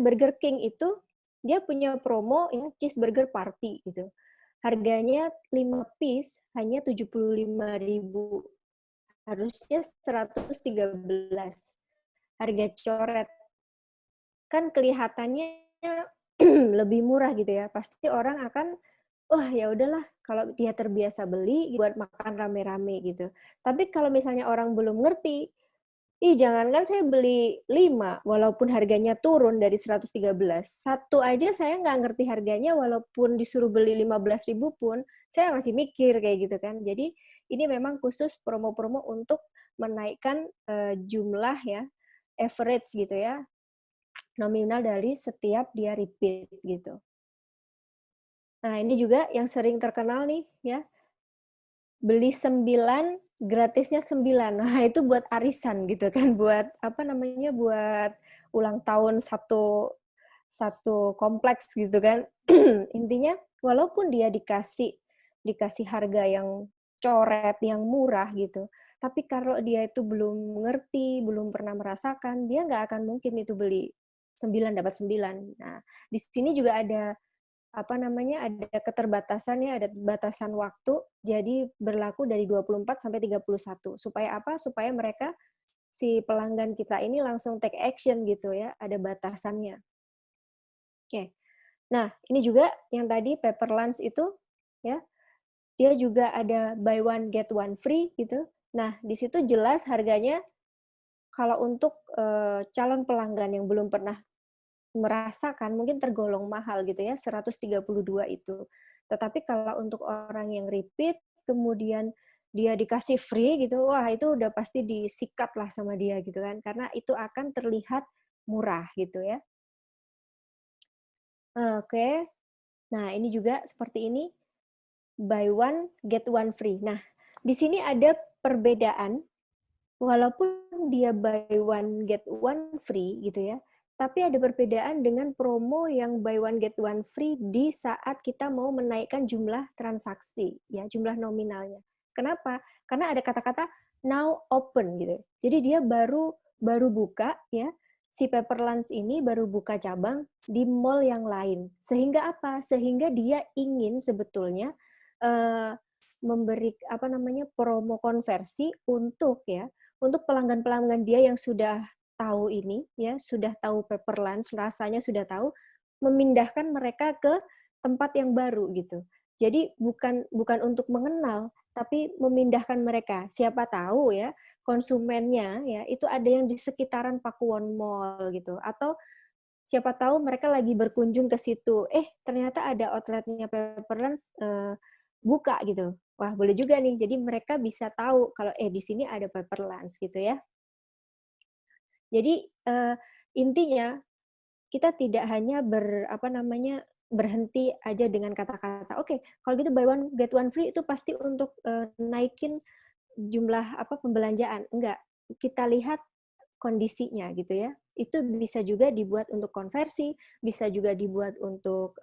Burger King itu dia punya promo ya, cheeseburger party gitu. Harganya 5 piece hanya 75.000, harusnya 113. Harga coret. Kan kelihatannya lebih murah gitu ya. Pasti orang akan, "Wah, ya udahlah kalau dia terbiasa beli buat makan rame-rame," gitu. Tapi kalau misalnya orang belum ngerti, jangankan saya beli 5, walaupun harganya turun dari 113, satu aja saya nggak ngerti harganya, walaupun disuruh beli 15.000 pun, saya masih mikir kayak gitu kan. Jadi, ini memang khusus promo-promo untuk menaikkan, jumlah ya, average gitu ya, nominal dari setiap dia repeat gitu. Nah, ini juga yang sering terkenal nih ya, beli 9, gratisnya 9. Nah, itu buat arisan gitu kan, buat buat ulang tahun satu kompleks gitu kan. Intinya walaupun dia dikasih harga yang coret, yang murah gitu, tapi kalau dia itu belum ngerti, belum pernah merasakan, dia nggak akan mungkin itu beli 9 dapat 9. Nah, di sini juga ada ada keterbatasannya, ada batasan waktu, jadi berlaku dari 24 sampai 31. Supaya apa? Supaya mereka, si pelanggan kita ini langsung take action gitu ya, ada batasannya. Oke. Nah, ini juga yang tadi Paper Lunch itu, ya, dia juga ada buy one get one free gitu. Nah, di situ jelas harganya kalau untuk calon pelanggan yang belum pernah merasakan mungkin tergolong mahal gitu ya, 132 itu. Tetapi kalau untuk orang yang repeat, kemudian dia dikasih free gitu, wah itu udah pasti disikat lah sama dia gitu kan, karena itu akan terlihat murah gitu ya. Oke. Nah, ini juga seperti ini, buy one, get one free. Nah, di sini ada perbedaan, walaupun dia buy one, get one free gitu ya, tapi ada perbedaan dengan promo yang buy one, get one free di saat kita mau menaikkan jumlah transaksi, ya, jumlah nominalnya. Kenapa? Karena ada kata-kata now open gitu. Jadi dia baru buka ya, si Paper Lunch ini baru buka cabang di mall yang lain. Sehingga apa? Sehingga dia ingin sebetulnya memberi promo konversi untuk pelanggan-pelanggan dia yang sudah tahu ini ya, sudah tahu Paper Lunch, rasanya sudah tahu, memindahkan mereka ke tempat yang baru gitu. Jadi bukan untuk mengenal, tapi memindahkan mereka. Siapa tahu ya, konsumennya ya itu ada yang di sekitaran Pakuwon Mall gitu, atau siapa tahu mereka lagi berkunjung ke situ, ternyata ada outletnya Pepperlands buka gitu. Wah, boleh juga nih. Jadi mereka bisa tahu kalau di sini ada Pepperlands gitu ya. Jadi intinya kita tidak hanya berhenti aja dengan kata-kata, oke, kalau gitu buy one get one free itu pasti untuk naikin jumlah pembelanjaan. Enggak, kita lihat kondisinya gitu ya. Itu bisa juga dibuat untuk konversi, bisa juga dibuat untuk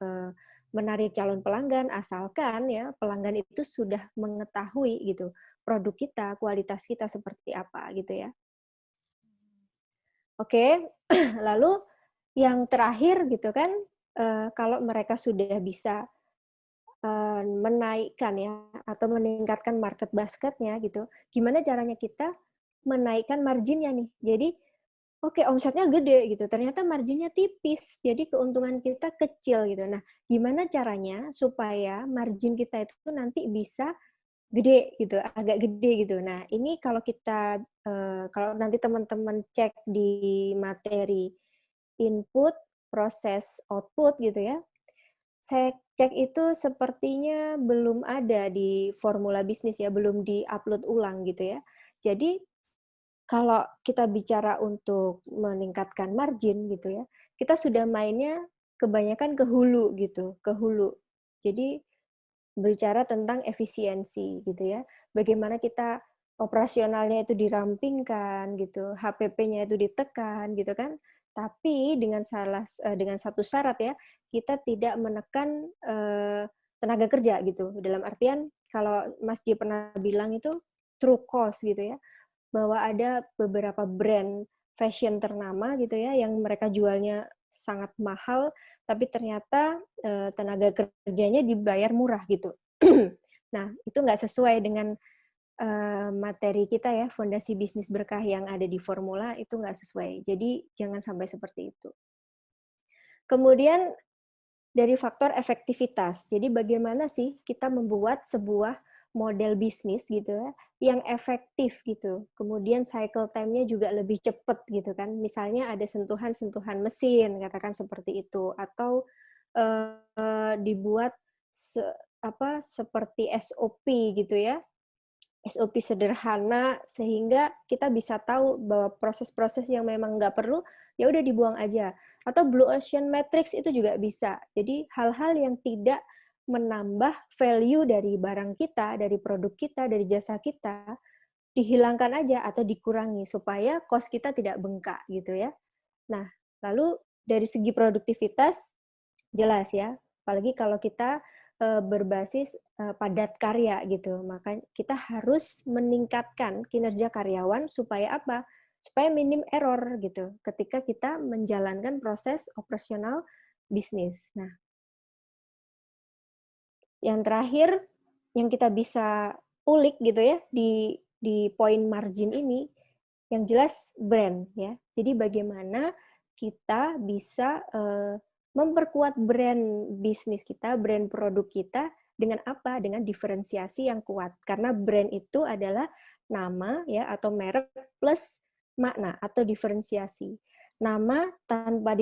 menarik calon pelanggan, asalkan ya pelanggan itu sudah mengetahui gitu produk kita, kualitas kita seperti apa gitu ya. Oke, lalu yang terakhir gitu kan, kalau mereka sudah bisa menaikkan ya atau meningkatkan market basket-nya gitu, gimana caranya kita menaikkan marginnya nih. Jadi, oke, omsetnya gede gitu, ternyata marginnya tipis, jadi keuntungan kita kecil gitu. Nah, gimana caranya supaya margin kita itu nanti bisa gede gitu, agak gede gitu. Nah, ini kalau kita kalau nanti teman-teman cek di materi input, proses, output gitu ya, saya cek itu sepertinya belum ada di formula bisnis ya, belum di-upload ulang gitu ya. Jadi kalau kita bicara untuk meningkatkan margin gitu ya, kita sudah mainnya kebanyakan ke hulu gitu, ke hulu. Jadi berbicara tentang efisiensi gitu ya. Bagaimana kita operasionalnya itu dirampingkan gitu, HPP-nya itu ditekan gitu kan. Tapi dengan satu syarat ya, kita tidak menekan tenaga kerja gitu. Dalam artian kalau Mas J pernah bilang itu true cost gitu ya, bahwa ada beberapa brand fashion ternama gitu ya yang mereka jualnya sangat mahal tapi ternyata tenaga kerjanya dibayar murah gitu. Nah, itu nggak sesuai dengan materi kita ya, fondasi bisnis berkah yang ada di formula itu nggak sesuai. Jadi jangan sampai seperti itu. Kemudian dari faktor efektivitas. Jadi bagaimana sih kita membuat sebuah model bisnis gitu ya, yang efektif gitu. Kemudian cycle time-nya juga lebih cepat gitu kan. Misalnya ada sentuhan-sentuhan mesin, katakan seperti itu. Atau dibuat seperti SOP gitu ya. SOP sederhana sehingga kita bisa tahu bahwa proses-proses yang memang nggak perlu ya udah dibuang aja. Atau Blue Ocean Matrix itu juga bisa. Jadi hal-hal yang tidak menambah value dari barang kita, dari produk kita, dari jasa kita, dihilangkan aja atau dikurangi supaya cost kita tidak bengkak gitu ya. Nah, lalu dari segi produktivitas jelas ya, apalagi kalau kita berbasis padat karya gitu, maka kita harus meningkatkan kinerja karyawan supaya apa? Supaya minim error gitu ketika kita menjalankan proses operasional bisnis. Nah, yang terakhir yang kita bisa ulik gitu ya di poin margin ini, yang jelas brand ya. Jadi bagaimana kita bisa memperkuat brand bisnis kita, brand produk kita dengan apa? Dengan diferensiasi yang kuat. Karena brand itu adalah nama ya atau merek plus makna atau diferensiasi. Nama tanpa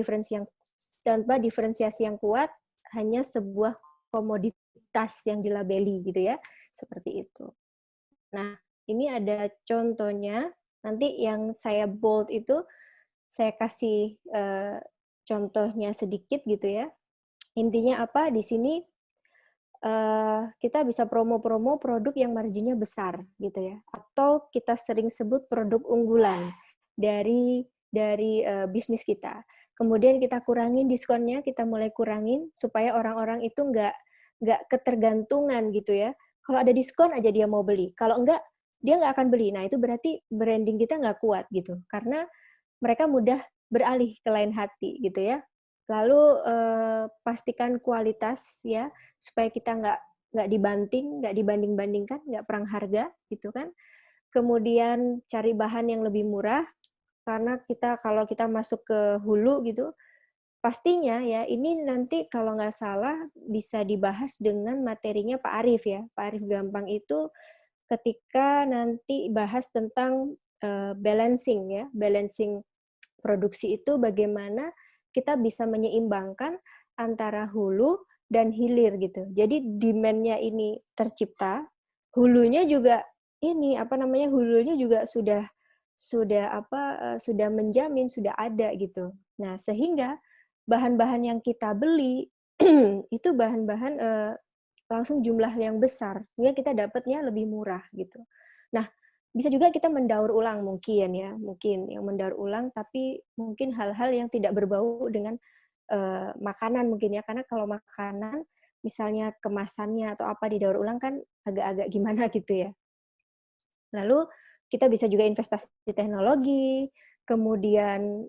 diferensiasi yang kuat hanya sebuah komoditas yang dilabeli gitu ya. Seperti itu. Nah, ini ada contohnya. Nanti yang saya bold itu saya kasih contohnya sedikit gitu ya. Intinya apa? Di sini kita bisa promo-promo produk yang marginnya besar gitu ya. Atau kita sering sebut produk unggulan dari bisnis kita. Kemudian kita kurangin diskonnya, kita mulai kurangin supaya orang-orang itu nggak ketergantungan gitu ya. Kalau ada diskon aja dia mau beli. Kalau enggak, dia nggak akan beli. Nah, itu berarti branding kita nggak kuat gitu. Karena mereka mudah beralih ke lain hati gitu ya. Lalu pastikan kualitas ya, supaya kita nggak nggak dibanding-bandingkan, nggak perang harga gitu kan. Kemudian cari bahan yang lebih murah, karena kalau kita masuk ke hulu gitu, pastinya ya ini nanti kalau nggak salah bisa dibahas dengan materinya Pak Arief ya. Pak Arief Gampang itu ketika nanti bahas tentang balancing ya, balancing produksi itu bagaimana kita bisa menyeimbangkan antara hulu dan hilir gitu. Jadi demand-nya ini tercipta, hulunya juga ini hulunya juga sudah menjamin, sudah ada gitu. Nah, sehingga bahan-bahan yang kita beli itu bahan-bahan langsung jumlah yang besar, sehingga kita dapatnya lebih murah gitu. Nah, bisa juga kita mendaur ulang mungkin yang mendaur ulang, tapi mungkin hal-hal yang tidak berbau dengan makanan mungkin ya, karena kalau makanan misalnya kemasannya atau apa didaur ulang kan agak-agak gimana gitu ya. Lalu kita bisa juga investasi di teknologi, kemudian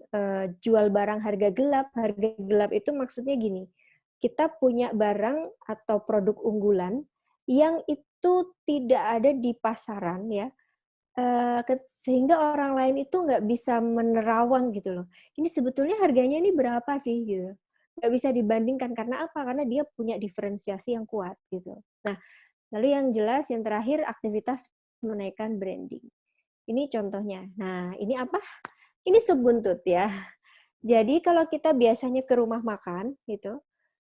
jual barang harga gelap. Harga gelap itu maksudnya gini, kita punya barang atau produk unggulan yang itu tidak ada di pasaran ya, sehingga orang lain itu nggak bisa menerawang gitu loh. Ini sebetulnya harganya ini berapa sih gitu. Nggak bisa dibandingkan karena apa? Karena dia punya diferensiasi yang kuat gitu. Nah, lalu yang jelas yang terakhir aktivitas menaikkan branding. Ini contohnya. Nah, ini apa? Ini sup buntut ya. Jadi kalau kita biasanya ke rumah makan gitu,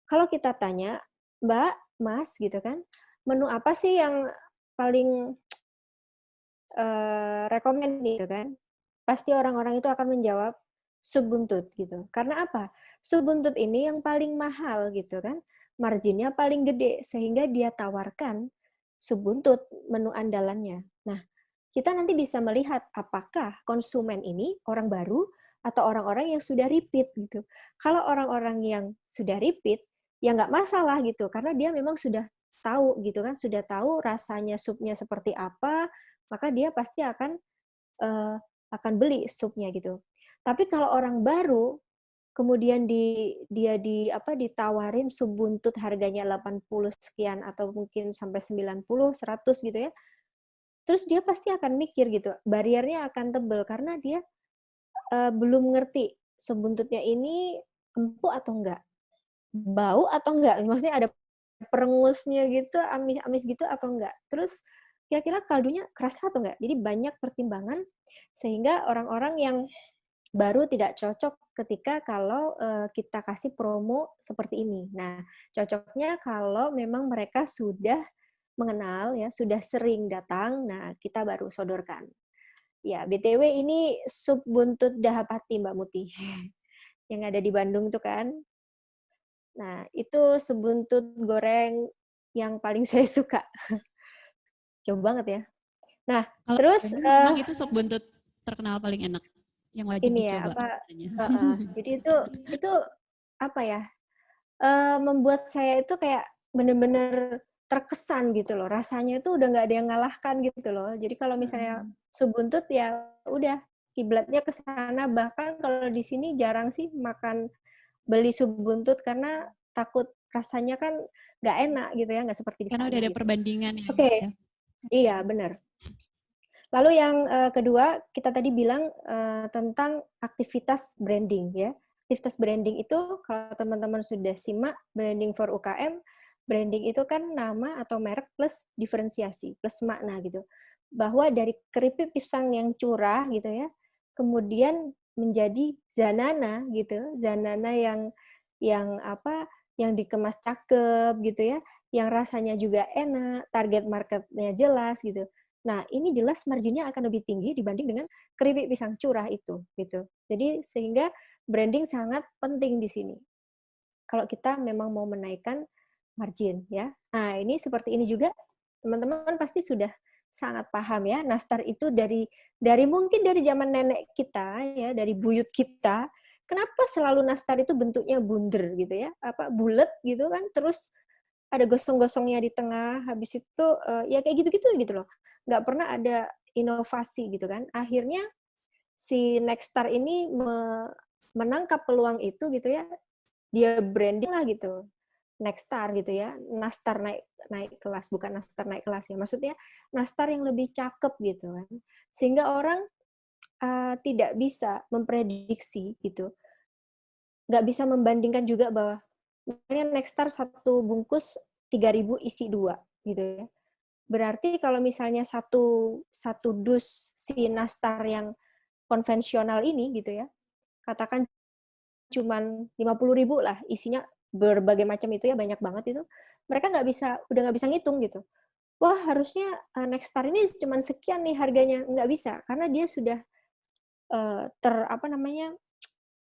kalau kita tanya, Mbak, Mas gitu kan, menu apa sih yang paling rekomen gitu kan? Pasti orang-orang itu akan menjawab sup buntut gitu. Karena apa? Sup buntut ini yang paling mahal gitu kan, marginnya paling gede sehingga dia tawarkan sup buntut menu andalannya. Nah, kita nanti bisa melihat apakah konsumen ini orang baru atau orang-orang yang sudah repeat gitu. Kalau orang-orang yang sudah repeat, ya nggak masalah gitu, karena dia memang sudah tahu gitu kan, sudah tahu rasanya supnya seperti apa, maka dia pasti akan beli supnya gitu. Tapi kalau orang baru, kemudian ditawarin sup buntut harganya 80 sekian atau mungkin sampai 90, 100 gitu ya. Terus dia pasti akan mikir gitu, bariernya akan tebel karena dia belum ngerti sup buntutnya ini empuk atau enggak, bau atau enggak, maksudnya ada perengusnya gitu, amis-amis gitu atau enggak. Terus kira-kira kaldunya kerasa atau enggak. Jadi banyak pertimbangan sehingga orang-orang yang baru tidak cocok ketika kalau kita kasih promo seperti ini. Nah, cocoknya kalau memang mereka sudah mengenal ya, sudah sering datang, nah kita baru sodorkan. Ya, BTW ini sup buntut Dahapati Mbak Muti. Yang ada di Bandung tuh kan. Nah, itu sup buntut goreng yang paling saya suka. Coba banget ya. Nah, Kalau terus Bandung memang itu sop buntut terkenal paling enak, yang wajib ini ya dicoba apa? katanya. Jadi itu apa ya? Membuat saya itu kayak bener-bener terkesan gitu loh. Rasanya itu udah nggak ada yang ngalahkan gitu loh. Jadi kalau misalnya sup buntut ya udah kiblatnya ke sana. Bahkan kalau di sini jarang sih makan beli sup buntut karena takut rasanya kan nggak enak gitu ya, nggak seperti di Karena udah sana ada gitu. perbandingan ya. Oke, Ya. iya benar. Lalu yang kedua, kita tadi bilang tentang aktivitas branding ya. Aktivitas branding itu kalau teman-teman sudah simak branding for UKM, branding itu kan nama atau merek plus diferensiasi, plus makna gitu. Bahwa dari keripik pisang yang curah gitu ya, kemudian menjadi zanana gitu, zanana yang dikemas cakep gitu ya, yang rasanya juga enak, target marketnya jelas gitu. Nah, ini jelas marginnya akan lebih tinggi dibanding dengan keripik pisang curah itu, gitu. Jadi sehingga branding sangat penting di sini. Kalau kita memang mau menaikkan margin, ya. Nah, ini seperti ini juga teman-teman pasti sudah sangat paham ya. Nastar itu dari mungkin dari zaman nenek kita ya, dari buyut kita. Kenapa selalu nastar itu bentuknya bunder gitu ya? Apa bulat gitu kan? Terus ada gosong-gosongnya di tengah, habis itu ya kayak gitu-gitu gitu loh. Nggak pernah ada inovasi gitu kan. Akhirnya si Nexstar ini menangkap peluang itu gitu ya, dia branding lah gitu. Nexstar gitu ya, Nastar naik naik kelas, bukan Nastar naik kelas ya. Maksudnya Nastar yang lebih cakep gitu kan. Sehingga orang tidak bisa memprediksi gitu. Nggak bisa membandingkan juga bahwa misalnya Nexstar satu bungkus 3.000 isi 2 gitu ya. Berarti kalau misalnya satu dus si nastar yang konvensional ini gitu ya, katakan cuman 50.000 lah, isinya berbagai macam itu ya, banyak banget itu, mereka udah nggak bisa ngitung gitu. Wah, harusnya Nexstar ini cuman sekian nih harganya, nggak bisa, karena dia sudah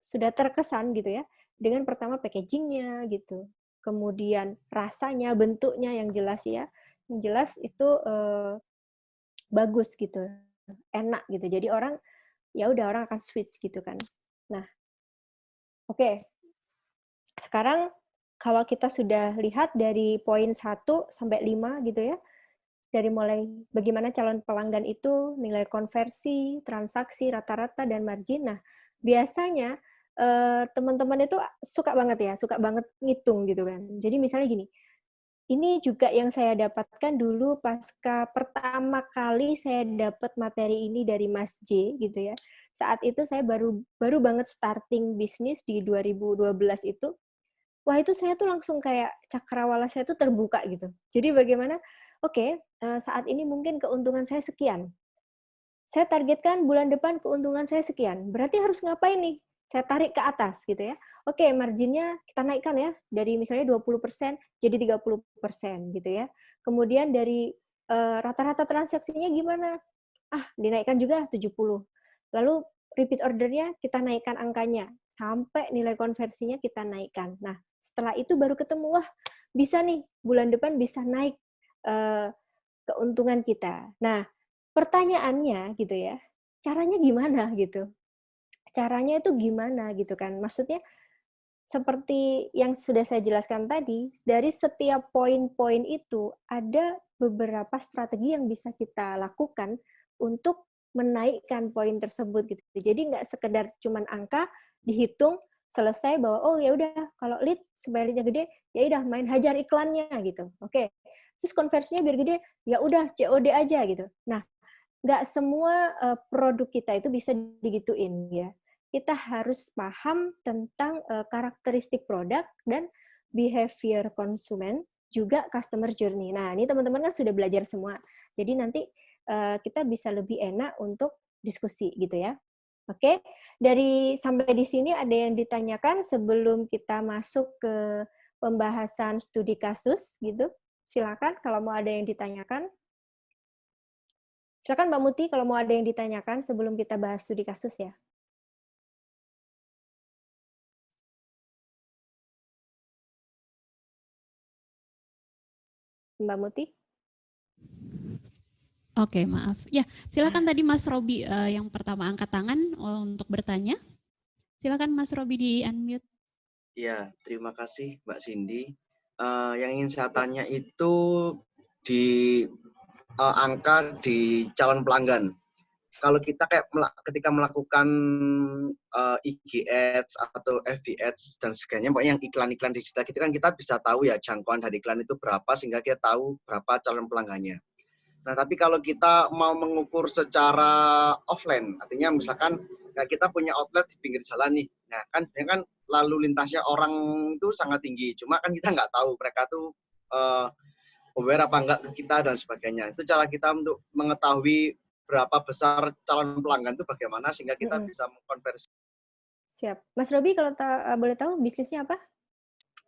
sudah terkesan gitu ya, dengan pertama packaging-nya gitu, kemudian rasanya, bentuknya yang jelas ya, yang jelas itu bagus gitu, enak gitu. Jadi ya udah orang akan switch gitu kan. Nah, oke. Sekarang kalau kita sudah lihat dari poin 1 sampai 5 gitu ya, dari mulai bagaimana calon pelanggan itu, nilai konversi, transaksi, rata-rata, dan margin. Nah, biasanya teman-teman itu suka banget ngitung gitu kan. Jadi misalnya gini, ini juga yang saya dapatkan dulu pasca pertama kali saya dapat materi ini dari Mas J gitu ya. Saat itu saya baru banget starting bisnis di 2012 itu. Wah, itu saya tuh langsung kayak cakrawala saya tuh terbuka gitu. Jadi bagaimana, oke, saat ini mungkin keuntungan saya sekian. Saya targetkan bulan depan keuntungan saya sekian. Berarti harus ngapain nih? Saya tarik ke atas gitu ya. Oke, marginnya kita naikkan ya. Dari misalnya 20% jadi 30% gitu ya. Kemudian dari rata-rata transaksinya gimana? Dinaikkan juga 70. Lalu repeat ordernya kita naikkan angkanya. Sampai nilai konversinya kita naikkan. Nah, setelah itu baru ketemu, wah bisa nih bulan depan bisa naik keuntungan kita. Nah, pertanyaannya gitu ya, caranya gimana gitu? Caranya itu gimana gitu kan? Maksudnya seperti yang sudah saya jelaskan tadi, dari setiap poin-poin itu ada beberapa strategi yang bisa kita lakukan untuk menaikkan poin tersebut gitu. Jadi nggak sekedar cuman angka dihitung selesai bahwa oh ya udah kalau lead supaya leadnya gede ya udah main hajar iklannya gitu. Oke. Terus konversinya biar gede ya udah COD aja gitu. Nah, nggak semua produk kita itu bisa digituin ya. Kita harus paham tentang karakteristik produk dan behavior konsumen, juga customer journey. Nah, ini teman-teman kan sudah belajar semua. Jadi nanti kita bisa lebih enak untuk diskusi gitu ya. Oke, sampai di sini ada yang ditanyakan sebelum kita masuk ke pembahasan studi kasus gitu. Silakan kalau mau ada yang ditanyakan. Silakan Mbak Muti kalau mau ada yang ditanyakan sebelum kita bahas studi kasus ya. Mbak Muti? Oke, maaf. Ya, silakan tadi Mas Robi yang pertama angkat tangan untuk bertanya. Silakan Mas Robi di unmute. Ya, terima kasih Mbak Cindy. Yang ingin saya tanya itu di angka di calon pelanggan. Kalau kita ketika melakukan IG Ads atau FB Ads dan sebagainya, pokoknya yang iklan-iklan digital gitu kan kita bisa tahu ya jangkauan dari iklan itu berapa sehingga kita tahu berapa calon pelanggannya. Nah, tapi kalau kita mau mengukur secara offline, artinya misalkan kayak kita punya outlet di pinggir jalan nih, nah kan lalu lintasnya orang itu sangat tinggi, cuma kan kita nggak tahu mereka tuh aware apa enggak ke kita dan sebagainya. Itu cara kita untuk mengetahui berapa besar calon pelanggan itu bagaimana sehingga kita bisa mengkonversi. Siap. Mas Robi kalau boleh tahu bisnisnya apa?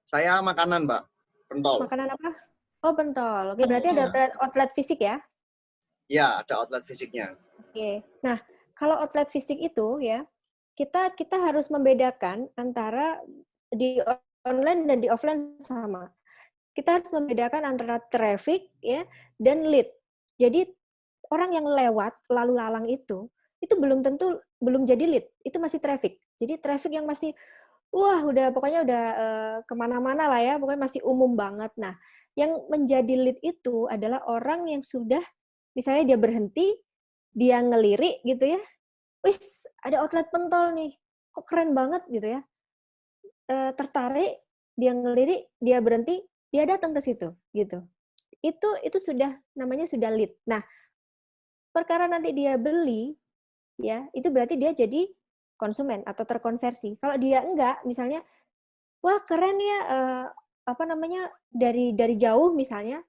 Saya makanan, Mbak. Pentol. Makanan apa? Oh, pentol. Oke, berarti ada outlet fisik ya? Ya, ada outlet fisiknya. Oke. Nah, kalau outlet fisik itu ya, kita harus membedakan antara di online dan di offline sama. Kita harus membedakan antara traffic ya dan lead. Jadi orang yang lewat lalu lalang itu belum jadi lead, itu masih traffic. Jadi traffic yang masih pokoknya udah kemana-mana lah ya, pokoknya masih umum banget. Nah, yang menjadi lead itu adalah orang yang sudah misalnya dia berhenti, dia ngelirik gitu ya, wis ada outlet pentol nih, kok keren banget gitu ya, tertarik, dia ngelirik, dia berhenti, dia datang ke situ gitu. Itu namanya sudah lead. Nah, perkara nanti dia beli, ya itu berarti dia jadi konsumen atau terkonversi. Kalau dia enggak, misalnya, wah keren ya, dari jauh misalnya,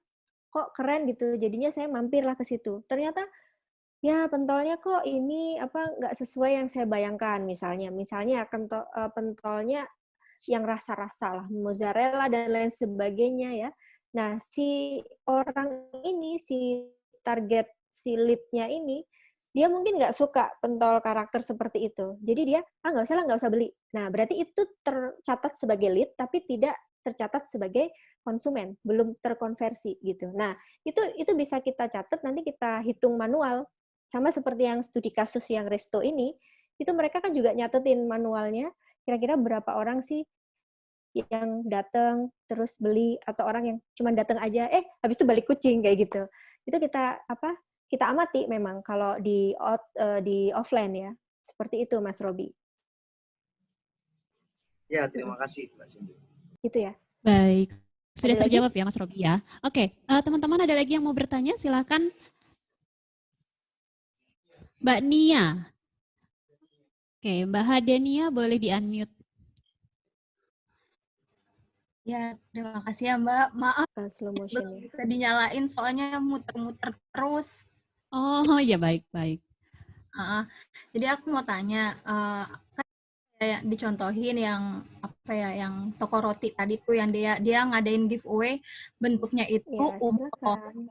kok keren gitu, jadinya saya mampirlah ke situ. Ternyata ya pentolnya kok ini apa nggak sesuai yang saya bayangkan misalnya pentolnya yang rasa-rasa lah, mozzarella dan lain sebagainya ya. Nah, si orang ini, target si lead-nya ini, dia mungkin nggak suka pentol karakter seperti itu. Jadi dia, nggak usah lah, nggak usah beli. Nah, berarti itu tercatat sebagai lead, tapi tidak tercatat sebagai konsumen, belum terkonversi gitu. Nah, itu bisa kita catat, nanti kita hitung manual. Sama seperti yang studi kasus yang Resto ini, itu mereka kan juga nyatetin manualnya, kira-kira berapa orang sih yang datang terus beli atau orang yang cuma datang aja habis itu balik kucing kayak gitu. Itu kita amati memang kalau di offline ya. Seperti itu Mas Robi. Ya, terima kasih Mbak Cindy. Itu ya. Baik, sudah Ada lagi? terjawab ya Mas Robi ya. Oke, teman-teman ada lagi yang mau bertanya? Silakan. Mbak Nia. Oke, Mbak Hadenia boleh di-unmute. Ya, terima kasih ya Mbak. Maaf, Slow motion belum ya. bisa dinyalain soalnya muter-muter terus. Oh ya, baik. Jadi aku mau tanya, kan kayak dicontohin yang apa ya, yang toko roti tadi tuh yang dia ngadain giveaway, bentuknya itu Ya, umroh. silakan.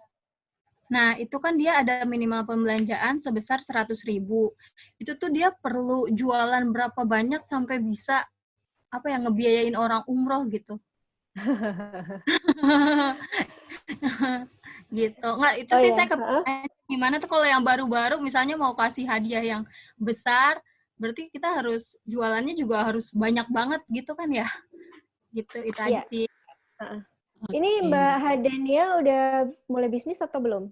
Nah, itu kan dia ada minimal pembelanjaan sebesar 100.000. Itu tuh dia perlu jualan berapa banyak sampai bisa ngebiayain orang umroh gitu. Gitu. Nggak, itu sih saya kepikiran gimana tuh kalau yang baru-baru misalnya mau kasih hadiah yang besar, berarti kita harus jualannya juga harus banyak banget gitu kan ya. Gitu, itu aja sih. Ini Mbak Hadenia udah mulai bisnis atau belum?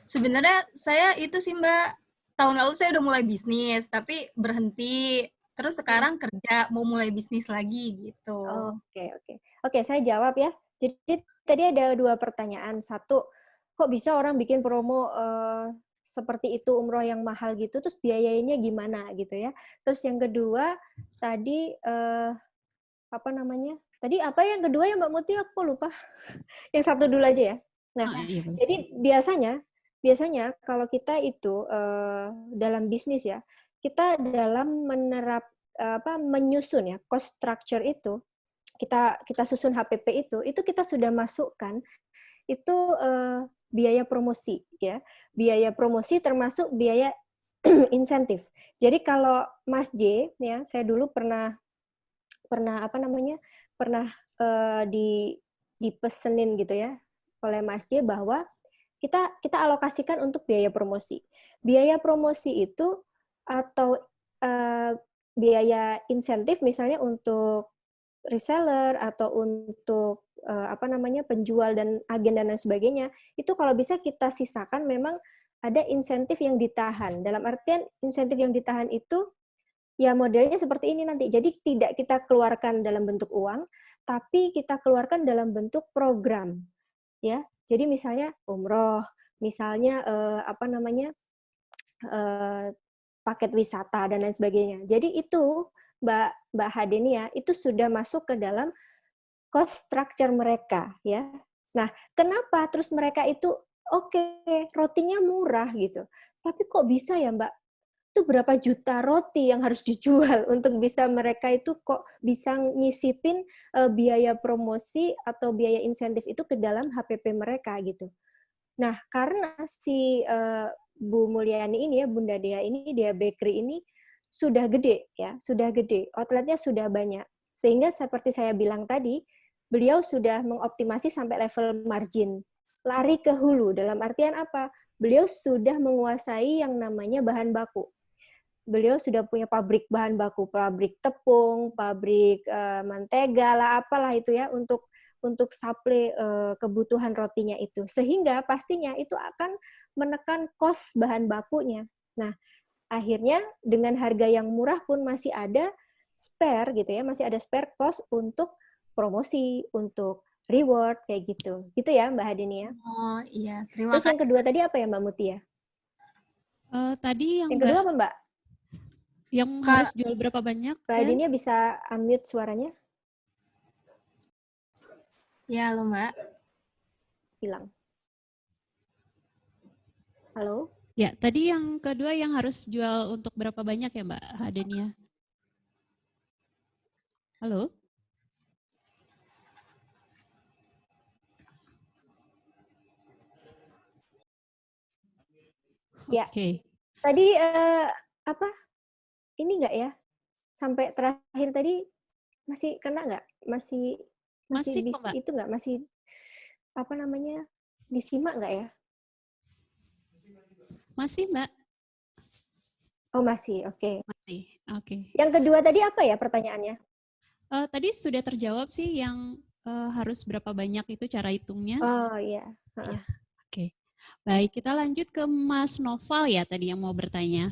Sebenarnya saya itu sih Mbak, tahun lalu saya udah mulai bisnis, tapi berhenti. Terus sekarang kerja, mau mulai bisnis lagi gitu. Oke, saya jawab ya. Jadi tadi ada 2 pertanyaan. Satu, kok bisa orang bikin promo seperti itu umroh yang mahal gitu, terus biayanya gimana gitu ya. Terus yang kedua, tadi Tadi apa yang kedua ya Mbak Muti? Aku lupa. Yang satu dulu aja ya. Nah, Iya, jadi biasanya kalau kita itu dalam bisnis ya, kita dalam menyusun ya cost structure itu, kita susun HPP itu kita sudah masukkan itu biaya promosi ya. Biaya promosi termasuk biaya insentif. Jadi kalau Mas J ya, saya dulu pernah dipesenin gitu ya oleh Mas J bahwa kita alokasikan untuk biaya promosi. Biaya promosi itu atau biaya insentif misalnya untuk reseller atau untuk penjual dan agen dan lain sebagainya, itu kalau bisa kita sisakan memang ada insentif yang ditahan. Dalam artian insentif yang ditahan itu ya modelnya seperti ini nanti. Jadi tidak kita keluarkan dalam bentuk uang, tapi kita keluarkan dalam bentuk program. Ya. Jadi misalnya umroh, misalnya paket wisata dan lain sebagainya. Jadi itu Mbak Hadenia itu sudah masuk ke dalam cost structure mereka ya. Nah, kenapa terus mereka itu rotinya murah gitu. Tapi kok bisa ya, Mbak? Itu berapa juta roti yang harus dijual untuk bisa mereka itu kok bisa nyisipin biaya promosi atau biaya insentif itu ke dalam HPP mereka gitu. Nah, karena si Bu Mulyani ini ya, Bunda Dea ini, Dea Bakery ini sudah gede ya, sudah gede, outletnya sudah banyak. Sehingga seperti saya bilang tadi, beliau sudah mengoptimasi sampai level margin. Lari ke hulu, dalam artian apa? Beliau sudah menguasai yang namanya bahan baku. Beliau sudah punya pabrik bahan baku, pabrik tepung, pabrik mentega lah, apalah itu ya, untuk supply kebutuhan rotinya itu. Sehingga pastinya itu akan menekan cost bahan bakunya. Nah, akhirnya dengan harga yang murah pun masih ada spare gitu ya, masih ada spare cost untuk promosi, untuk reward kayak gitu. Gitu ya Mbak Hadini ya. Oh iya, terima Terus kasih. yang kedua tadi apa ya Mbak Mutia? Tadi yang kedua apa Mbak? Yang harus jual berapa banyak? Mbak Hadinia bisa unmute suaranya? Ya, halo Mbak. Hilang. Halo? Ya, tadi yang kedua yang harus jual untuk berapa banyak ya Mbak Hadenia? Halo? Ya, Oke. tadi apa? Ini nggak ya? Sampai terakhir tadi masih kena nggak? Masih Masih kok Mbak. itu nggak? Masih apa namanya? Disimak nggak ya? Masih Mbak. Oh masih, oke. Masih. Oke. Yang kedua tadi apa ya pertanyaannya? Tadi sudah terjawab sih yang harus berapa banyak itu cara hitungnya. Oh iya. Ya, oke. Baik, kita lanjut ke Mas Noval ya tadi yang mau bertanya.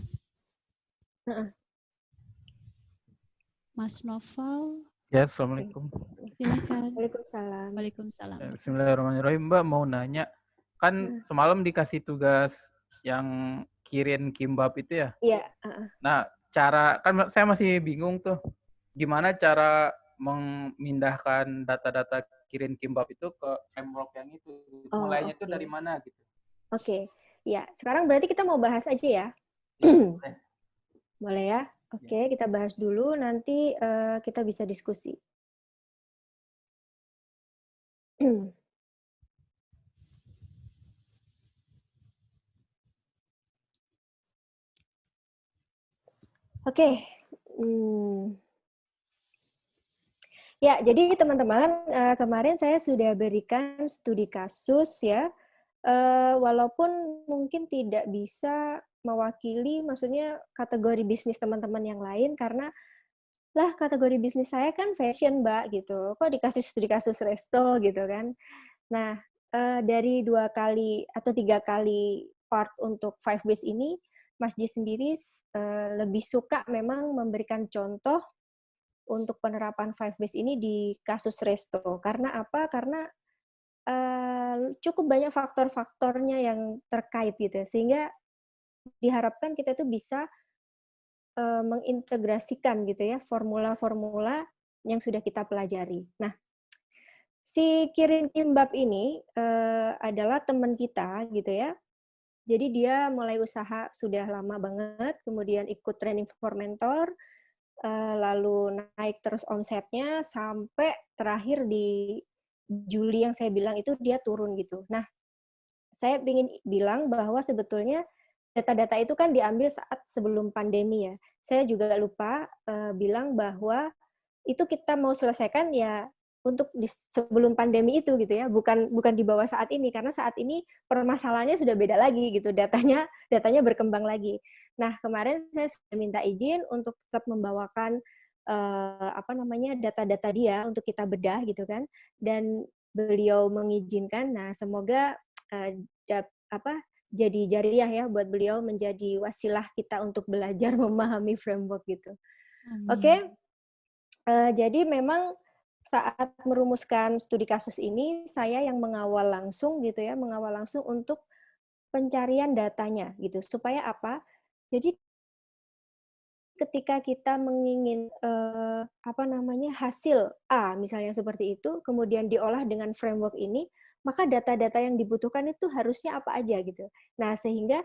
Mas Noval. Ya, Assalamualaikum. Silakan. Waalaikumsalam. Waalaikumsalam. Bismillahirrahmanirrahim. Mbak mau nanya, kan semalam dikasih tugas yang kirim kimbab itu ya? Iya. Nah, kan saya masih bingung tuh, gimana cara memindahkan data-data kirim kimbab itu ke framework yang itu? Mulainya itu dari mana gitu? Oke. Ya, sekarang berarti kita mau bahas aja ya? Boleh. Boleh ya? Oke, kita bahas dulu, nanti kita bisa diskusi. Oke. Ya, jadi teman-teman, kemarin saya sudah berikan studi kasus ya, walaupun mungkin tidak bisa mewakili, maksudnya kategori bisnis teman-teman yang lain, karena lah kategori bisnis saya kan fashion Mbak, gitu. Kok dikasih studi kasus resto gitu kan. Nah, dari 2 kali atau 3 kali part untuk 5 Ways ini, Mas Ji sendiri lebih suka memang memberikan contoh untuk penerapan 5Ways ini di kasus resto. Karena apa? Karena cukup banyak faktor-faktornya yang terkait gitu, sehingga diharapkan kita itu bisa mengintegrasikan gitu ya formula-formula yang sudah kita pelajari. Nah, si Kirin Kimbab ini adalah teman kita gitu ya. Jadi dia mulai usaha sudah lama banget, kemudian ikut training for mentor, lalu naik terus omsetnya sampai terakhir di Juli yang saya bilang itu dia turun gitu. Nah, saya ingin bilang bahwa sebetulnya data-data itu kan diambil saat sebelum pandemi ya. Saya juga lupa bilang bahwa itu kita mau selesaikan ya untuk sebelum pandemi itu gitu ya, bukan di bawah saat ini, karena saat ini permasalahannya sudah beda lagi gitu, datanya berkembang lagi. Nah, kemarin saya sudah minta izin untuk tetap membawakan data-data dia untuk kita bedah gitu kan, dan beliau mengizinkan. Nah, semoga jadi jariah ya buat beliau, menjadi wasilah kita untuk belajar memahami framework gitu. Oke. Jadi memang saat merumuskan studi kasus ini, saya yang mengawal langsung gitu ya, untuk pencarian datanya gitu. Supaya apa? Jadi ketika kita mengingin hasil A misalnya seperti itu, kemudian diolah dengan framework ini, maka data-data yang dibutuhkan itu harusnya apa aja gitu. Nah, sehingga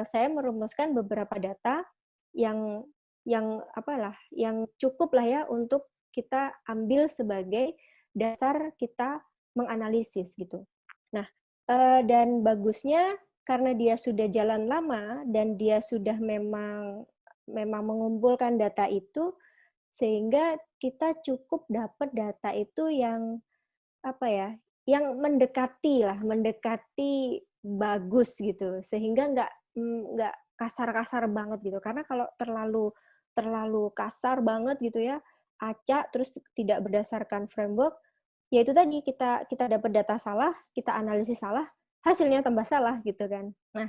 saya merumuskan beberapa data yang cukup lah ya untuk kita ambil sebagai dasar kita menganalisis gitu. Nah, dan bagusnya karena dia sudah jalan lama dan dia sudah memang mengumpulkan data itu, sehingga kita cukup dapat data itu yang yang mendekati bagus gitu, sehingga nggak kasar-kasar banget gitu. Karena kalau terlalu kasar banget gitu ya, acak terus tidak berdasarkan framework, ya itu tadi kita dapat data salah, kita analisis salah, hasilnya tambah salah gitu kan. Nah,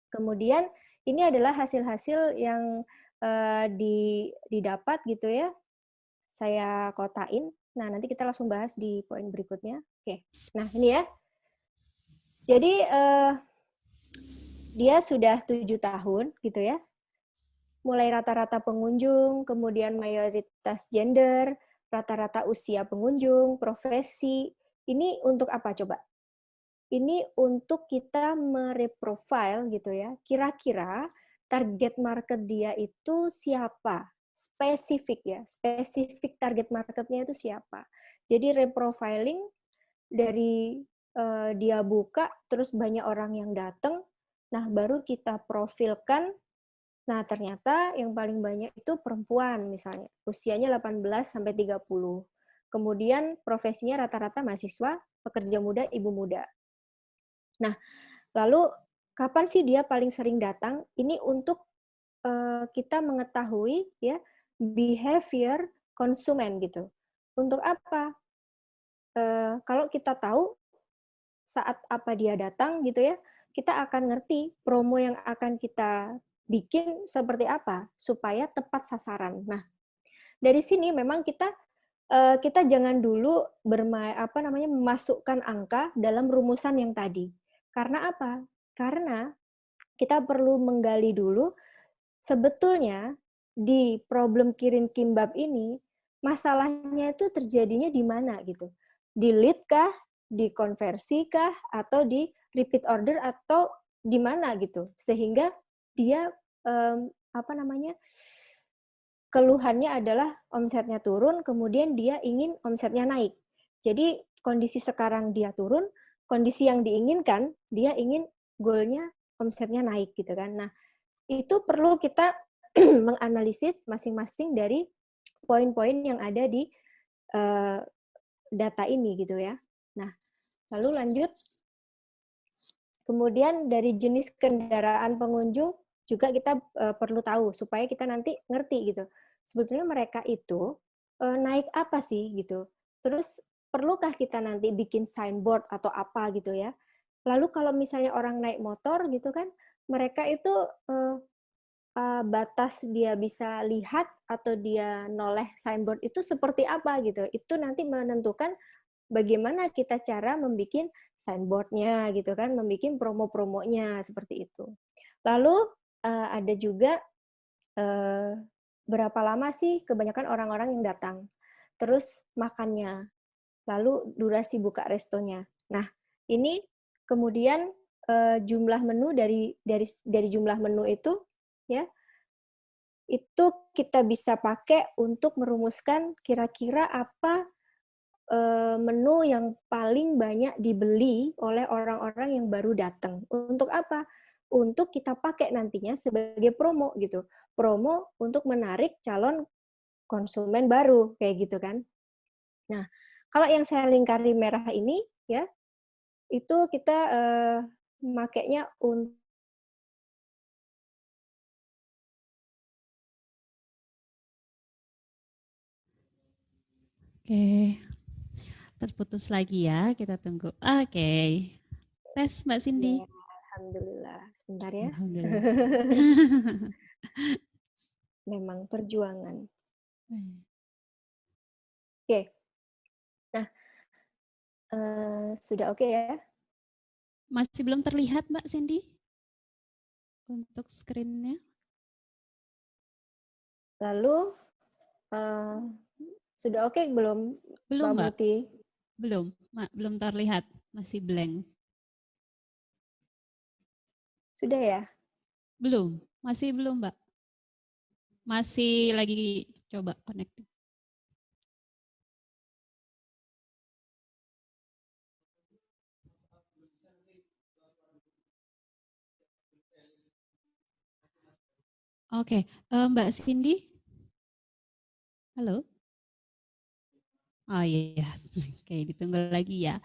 kemudian ini adalah hasil-hasil yang didapat gitu ya. Saya kotain. Nah, nanti kita langsung bahas di poin berikutnya. Oke. Nah, ini ya. Jadi dia sudah 7 tahun gitu ya. Mulai rata-rata pengunjung, kemudian mayoritas gender, rata-rata usia pengunjung, profesi. Ini untuk apa coba? ini untuk kita mereprofile gitu ya, kira-kira target market dia itu siapa, spesifik ya, spesifik target marketnya itu siapa. Jadi reprofiling dari dia buka, terus banyak orang yang datang, nah baru kita profilkan. Nah, ternyata yang paling banyak itu perempuan misalnya, usianya 18 sampai 30. Kemudian profesinya rata-rata mahasiswa, pekerja muda, ibu muda. Nah, lalu kapan sih dia paling sering datang? Ini untuk kita mengetahui ya behavior konsumen gitu. Untuk apa? Kalau kita tahu saat apa dia datang gitu ya, kita akan ngerti promo yang akan kita bikin seperti apa supaya tepat sasaran. Nah, dari sini memang kita jangan dulu memasukkan angka dalam rumusan yang tadi. Karena apa? Karena kita perlu menggali dulu sebetulnya di problem kirim kimbab ini masalahnya itu terjadinya di mana gitu. Di lead kah, di konversi kah, atau di repeat order atau di mana gitu. Sehingga dia keluhannya adalah omsetnya turun, kemudian dia ingin omsetnya naik. Jadi kondisi sekarang dia turun, kondisi yang diinginkan dia ingin goalnya omsetnya naik gitu kan. Nah, itu perlu kita menganalisis masing-masing dari poin-poin yang ada di data ini gitu ya. Nah, lalu lanjut. Kemudian dari jenis kendaraan pengunjung juga kita perlu tahu supaya kita nanti ngerti gitu. Sebetulnya mereka itu naik apa sih gitu. Terus perlukah kita nanti bikin signboard atau apa gitu ya. Lalu kalau misalnya orang naik motor gitu kan, mereka itu batas dia bisa lihat atau dia noleh signboard itu seperti apa gitu. Itu nanti menentukan bagaimana kita cara membuat signboard-nya gitu kan, membuat promo-promonya seperti itu. Lalu ada juga berapa lama sih kebanyakan orang-orang yang datang, terus makannya, lalu durasi buka restonya. Nah, ini kemudian jumlah menu dari jumlah menu itu ya itu kita bisa pakai untuk merumuskan kira-kira apa menu yang paling banyak dibeli oleh orang-orang yang baru datang. Untuk apa? Untuk kita pakai nantinya sebagai promo gitu. Promo untuk menarik calon konsumen baru kayak gitu kan. Nah, kalau yang saya lingkari merah ini ya, itu kita makainya untuk Oke, terputus lagi ya, kita tunggu. Oke, tes Mbak Cindy. ya, alhamdulillah. Sebentar ya. Alhamdulillah. Memang perjuangan. Oke. Nah, sudah oke ya? Masih belum terlihat Mbak Cindy untuk screen-nya? Lalu sudah oke belum? Belum Mbak. Muti? Belum terlihat, masih blank. Sudah ya? Masih belum Mbak. Masih lagi coba connecting. Oke, Mbak Cindy. Halo. Oh iya, oke ditunggu lagi ya.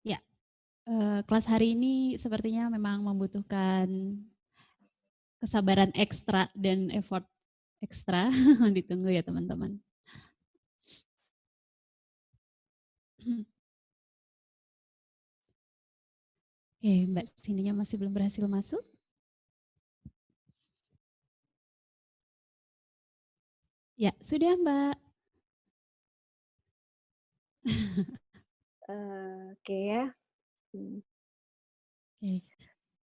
Ya, kelas hari ini sepertinya memang membutuhkan kesabaran ekstra dan effort ekstra. Ditunggu ya teman-teman. Oke, Mbak Cindy-nya masih belum berhasil masuk. Ya, sudah Mbak. Oke ya. Oke.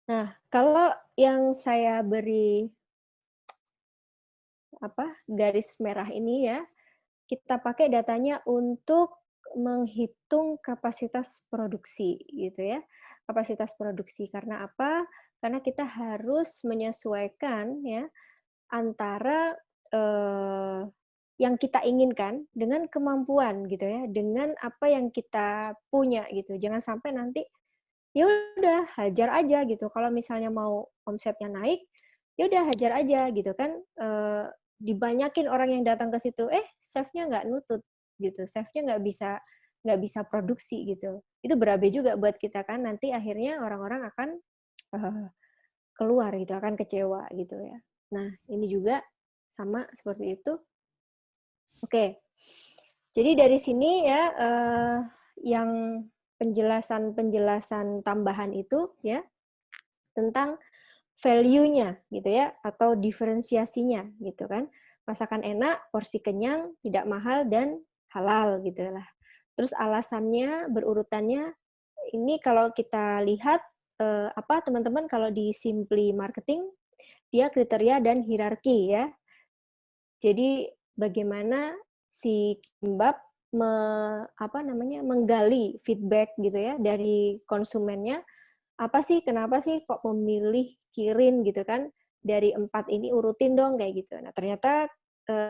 Nah, kalau yang saya beri garis merah ini ya, kita pakai datanya untuk menghitung kapasitas produksi gitu ya. Kapasitas produksi karena apa? Karena kita harus menyesuaikan ya antara yang kita inginkan dengan kemampuan gitu ya, dengan apa yang kita punya gitu. Jangan sampai nanti ya udah hajar aja gitu. Kalau misalnya mau omsetnya naik, ya udah hajar aja gitu kan. Dibanyakin orang yang datang ke situ, chefnya nggak nutut gitu, chefnya nggak bisa produksi gitu. Itu berabe juga buat kita kan. Nanti akhirnya orang-orang akan keluar gitu, akan kecewa gitu ya. Nah ini juga sama seperti itu. Oke, jadi dari sini ya yang penjelasan tambahan itu ya tentang value-nya gitu ya atau diferensiasinya gitu kan. Masakan enak, porsi kenyang, tidak mahal dan halal gitu lah. Terus alasannya berurutannya ini kalau kita lihat teman-teman kalau di Simply Marketing dia kriteria dan hierarki ya. Jadi bagaimana si Kimbab menggali feedback gitu ya dari konsumennya, apa sih kenapa sih kok memilih Kirin gitu kan, dari 4 ini urutin dong kayak gitu. Nah ternyata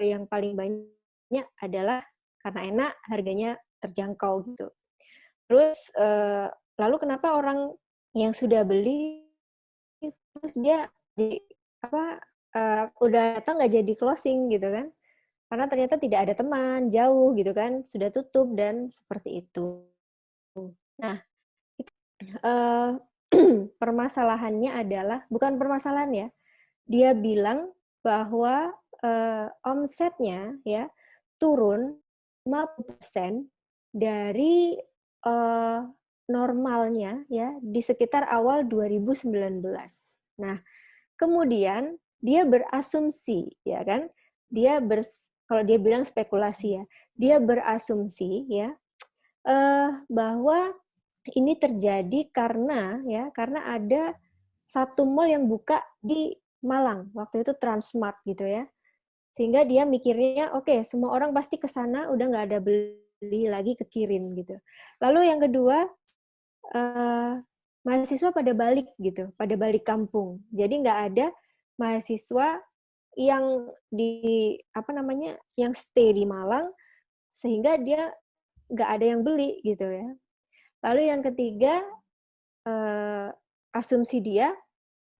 yang paling banyak adalah karena enak, harganya terjangkau gitu. Terus lalu kenapa orang yang sudah beli terus dia jadi udah datang nggak jadi closing gitu kan? Karena ternyata tidak ada teman, jauh gitu kan, sudah tutup dan seperti itu. Nah, permasalahannya adalah bukan permasalahan ya. Dia bilang bahwa omsetnya ya turun 50% dari normalnya ya di sekitar awal 2019. Nah, kemudian dia berasumsi ya kan, kalau dia bilang spekulasi ya, dia berasumsi ya bahwa ini terjadi karena ada satu mall yang buka di Malang waktu itu, Transmart gitu ya, sehingga dia mikirnya oke, semua orang pasti ke sana, udah nggak ada beli lagi ke Kirin gitu. Lalu yang kedua mahasiswa pada balik gitu, pada balik kampung, jadi nggak ada mahasiswa yang yang stay di Malang, sehingga dia nggak ada yang beli gitu ya. Lalu yang ketiga, asumsi dia,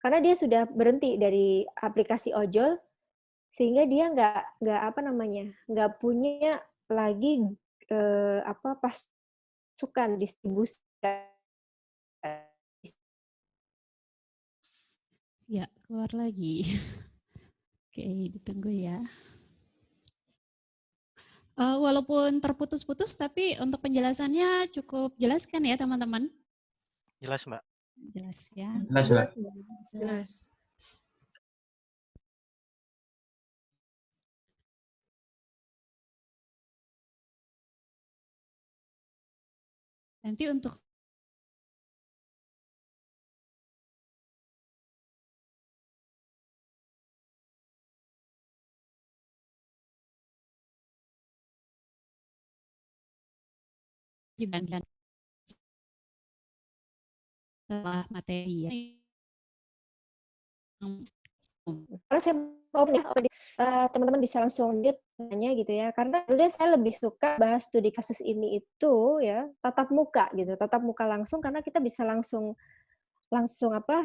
karena dia sudah berhenti dari aplikasi ojol, sehingga dia nggak punya lagi pasukan distribusi. Ya, keluar lagi. Oke, ditunggu ya. Walaupun terputus-putus, tapi untuk penjelasannya cukup jelas kan ya teman-teman? Jelas, Mbak. Jelas ya. Jelas, Mbak. Jelas. Nanti untuk juga setelah materi ya. Karena saya mau teman-teman bisa langsung nanya gitu ya, karena sebenarnya saya lebih suka bahas studi kasus ini itu ya tatap muka gitu, tatap muka langsung, karena kita bisa langsung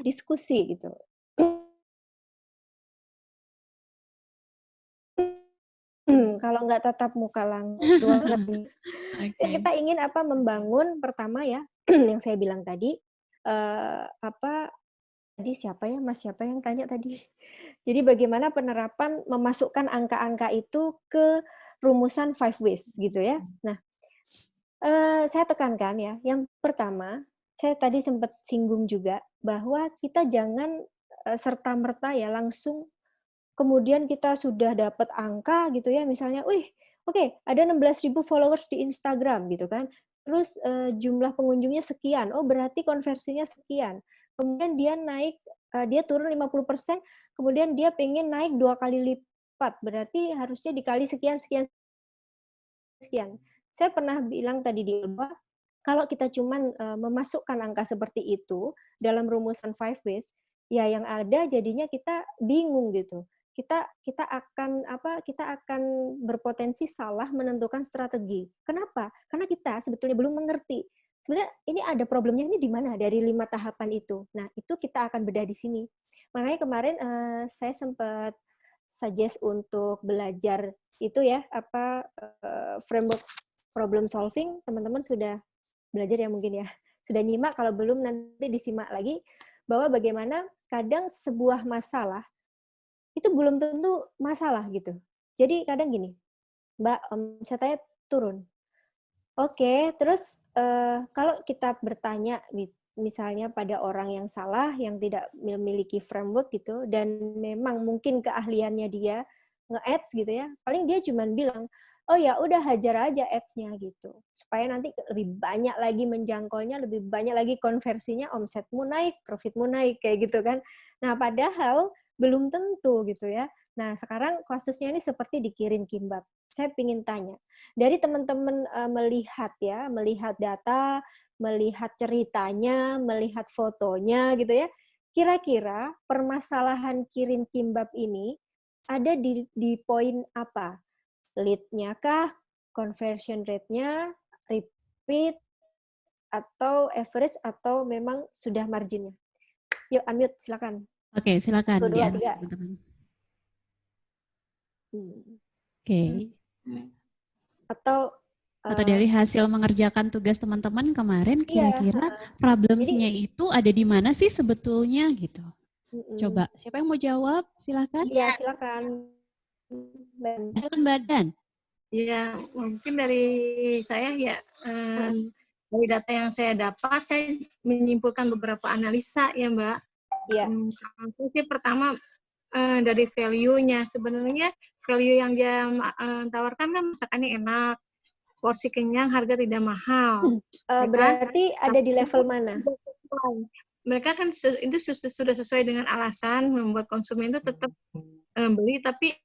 diskusi gitu. Kalau nggak tatap muka langsung, kita ingin membangun pertama ya yang saya bilang tadi, siapa yang tanya tadi? Jadi bagaimana penerapan memasukkan angka-angka itu ke rumusan 5 ways gitu ya. Nah, saya tekankan ya, yang pertama, saya tadi sempat singgung juga bahwa kita jangan serta-merta ya langsung kemudian kita sudah dapat angka gitu ya, misalnya, oke, ada 16.000 followers di Instagram gitu kan. Terus jumlah pengunjungnya sekian, berarti konversinya sekian. Kemudian dia naik, dia turun 50%, kemudian dia pengen naik 2 kali lipat, berarti harusnya dikali sekian. Saya pernah bilang tadi di bahwa kalau kita cuman memasukkan angka seperti itu dalam rumusan 5 ways, ya yang ada jadinya kita bingung gitu. Kita akan berpotensi salah menentukan strategi. Kenapa? Karena kita sebetulnya belum mengerti. Sebenarnya ini ada problemnya ini di mana dari 5 tahapan itu. Nah, itu kita akan bedah di sini. Makanya kemarin saya sempat suggest untuk belajar itu ya, framework problem solving. Teman-teman sudah belajar ya mungkin ya. Sudah nyimak, kalau belum nanti disimak lagi bahwa bagaimana kadang sebuah masalah itu belum tentu masalah gitu. Jadi kadang gini, Mbak, omsetnya turun. Oke, terus kalau kita bertanya misalnya pada orang yang salah, yang tidak memiliki framework gitu, dan memang mungkin keahliannya dia nge-ads gitu ya, paling dia cuma bilang, oh ya udah hajar aja ads-nya gitu. Supaya nanti lebih banyak lagi menjangkaunya, lebih banyak lagi konversinya, omsetmu naik, profitmu naik, kayak gitu kan. Nah, padahal belum tentu gitu ya. Nah, sekarang kasusnya ini seperti dikirim kimbab. Saya ingin tanya, dari teman-teman melihat data, melihat ceritanya, melihat fotonya gitu ya, kira-kira permasalahan kirim kimbab ini ada di poin apa? Lead-nya kah? Conversion rate-nya? Repeat? Atau average? Atau memang sudah marginnya? Yuk, unmute, silakan. Oke, silakan 1, 2, 3. teman-teman. Oke. Atau dari hasil mengerjakan tugas teman-teman kemarin, kira-kira iya, problemsnya itu ada di mana sih sebetulnya gitu? Coba, siapa yang mau jawab? Silakan. Iya, silakan. Silakan Badan. Ya, mungkin dari saya ya, dari data yang saya dapat, saya menyimpulkan beberapa analisa ya Mbak. Iya. Sih pertama dari value-nya, sebenarnya value yang dia tawarkan kan masakannya enak, porsi kenyang, harga tidak mahal. Berarti ada di level mana? Mereka kan itu sudah sesuai dengan alasan membuat konsumen itu tetap beli, tapi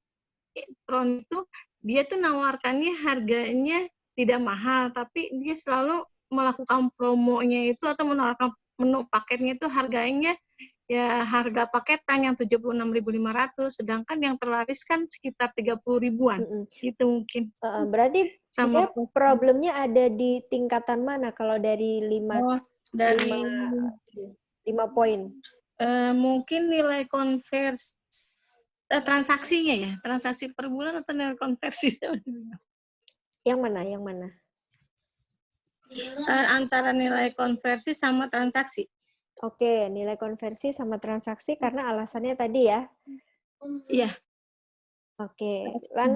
Tron itu dia tuh nawarkannya harganya tidak mahal, tapi dia selalu melakukan promonya itu atau menawarkan menu paketnya itu harganya ya harga paketan yang 76.500, sedangkan yang terlaris kan sekitar 30 ribuan. Itu mungkin. Berarti sama problemnya ada di tingkatan mana kalau dari 5 poin? Mungkin nilai konversi transaksinya ya, transaksi per bulan atau nilai konversi? Yang mana? Antara nilai konversi sama transaksi. Oke, nilai konversi sama transaksi karena alasannya tadi ya? Iya. Oke,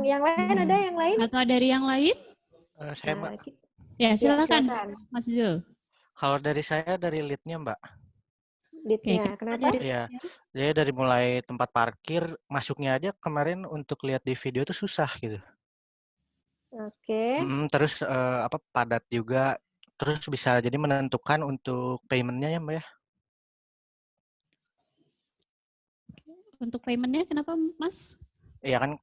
yang lain ada yang lain? Atau dari yang lain? Saya Mbak. Ya, silakan. Mas Zul. Kalau dari saya dari lead-nya Mbak. Lead-nya, kenapa? Iya, jadi dari mulai tempat parkir, masuknya aja kemarin untuk lihat di video itu susah gitu. Oke. Terus padat juga, terus bisa jadi menentukan untuk payment-nya ya Mbak ya. Untuk payment-nya kenapa Mas? Iya kan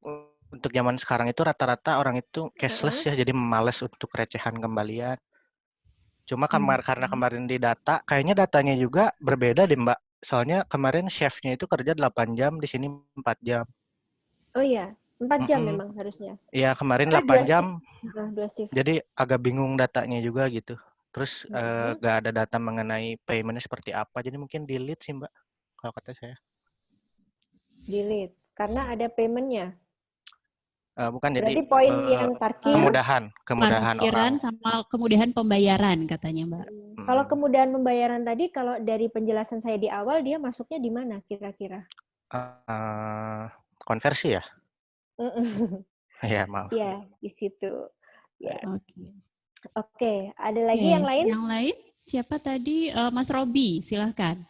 untuk zaman sekarang itu rata-rata orang itu cashless ya, jadi malas untuk recehan kembalian. Cuma karena kemarin di data, kayaknya datanya juga berbeda deh Mbak. Soalnya kemarin chef-nya itu kerja 8 jam, di sini 4 jam. Oh iya, 4 jam memang harusnya. Iya, kemarin 8 jam. 2 shift. Jadi agak bingung datanya juga gitu. Terus nggak ada data mengenai payment-nya seperti apa. Jadi mungkin delete sih Mbak, kalau kata saya. Delete, karena ada payment-nya. Bukan, berarti jadi poin yang parkir, kemudahan parkiran orang. sama kemudahan pembayaran katanya Mbak. Kalau kemudahan pembayaran tadi, kalau dari penjelasan saya di awal, dia masuknya di mana kira-kira? Konversi ya? Ya, maaf. Ya, di situ. Ya. Oke, ada lagi yang lain? Yang lain? Siapa tadi? Mas Robi, silahkan.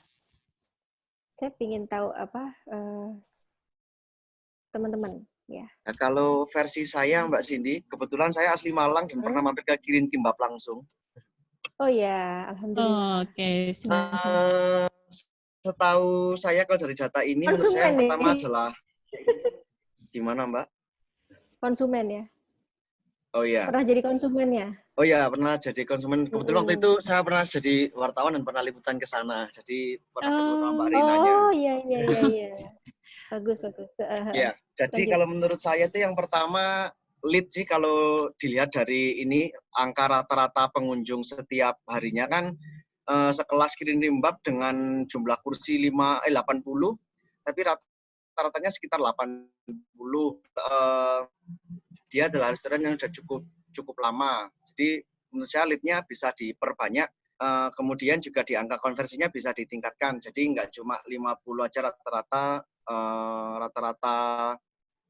Saya ingin tahu teman-teman. Ya. Nah, kalau versi saya Mbak Cindy, kebetulan saya asli Malang dan pernah mampir ke Kirin Kimbab langsung. Oh ya, alhamdulillah. Oke, setahu saya kalau dari data ini, menurut saya yang pertama adalah gimana Mbak? Konsumen ya. Oh iya. Pernah jadi konsumennya? Oh iya, pernah jadi konsumen. Kebetulan waktu itu Mm-mm. saya pernah jadi wartawan dan pernah liputan ke sana. Jadi pernah ketemu sama Mbak Oh, Rinanya. Oh, iya, iya, iya, iya. Bagus, bagus. Ya, jadi Lanjut. kalau menurut saya itu yang pertama lead sih kalau dilihat dari ini angka rata-rata pengunjung setiap harinya kan sekelas Kirin Kimbap dengan jumlah kursi 80, tapi rata-ratanya sekitar 80. Dia adalah restoran yang sudah cukup lama. Jadi menurut saya lead-nya bisa diperbanyak. Kemudian juga di angka konversinya bisa ditingkatkan. Jadi nggak cuma 50 aja rata-rata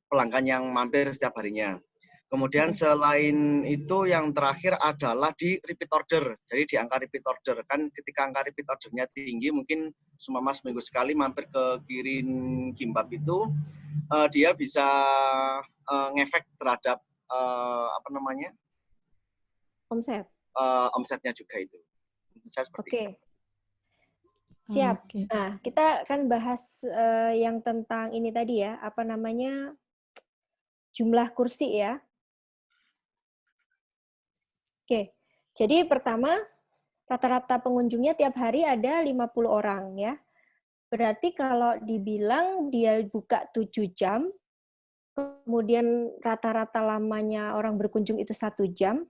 pelanggan yang mampir setiap harinya. Kemudian selain itu yang terakhir adalah di repeat order. Jadi di angka repeat order. Kan ketika angka repeat ordernya tinggi, mungkin semua seminggu sekali mampir ke Kirin Kimbap itu, dia bisa ngefek terhadap Omset. Omsetnya juga itu. Menurut saya seperti itu. Oke. Siap. Oke. Nah, kita kan bahas yang tentang ini tadi ya, apa namanya, jumlah kursi ya. Oke. Jadi pertama, rata-rata pengunjungnya tiap hari ada 50 orang ya. Berarti kalau dibilang dia buka 7 jam, kemudian rata-rata lamanya orang berkunjung itu 1 jam,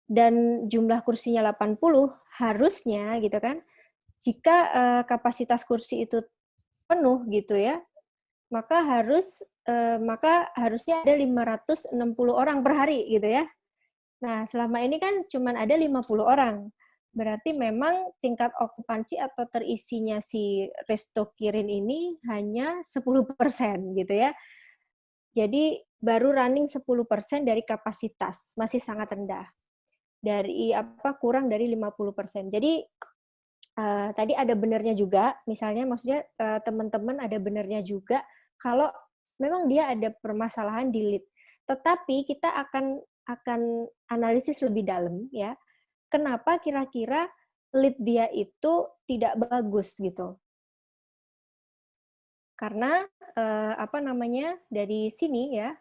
dan jumlah kursinya 80, harusnya gitu kan, jika kapasitas kursi itu penuh gitu ya, maka harusnya ada 560 orang per hari gitu ya. Nah, selama ini kan cuma ada 50 orang. Berarti memang tingkat okupansi atau terisinya si Resto Kirin ini hanya 10% gitu ya. Jadi baru running 10% dari kapasitas, masih sangat rendah. Kurang dari 50%. Jadi tadi ada benernya juga, misalnya maksudnya teman-teman ada benernya juga kalau memang dia ada permasalahan di lead. Tetapi kita akan analisis lebih dalam ya. Kenapa kira-kira lead dia itu tidak bagus gitu? Karena dari sini ya,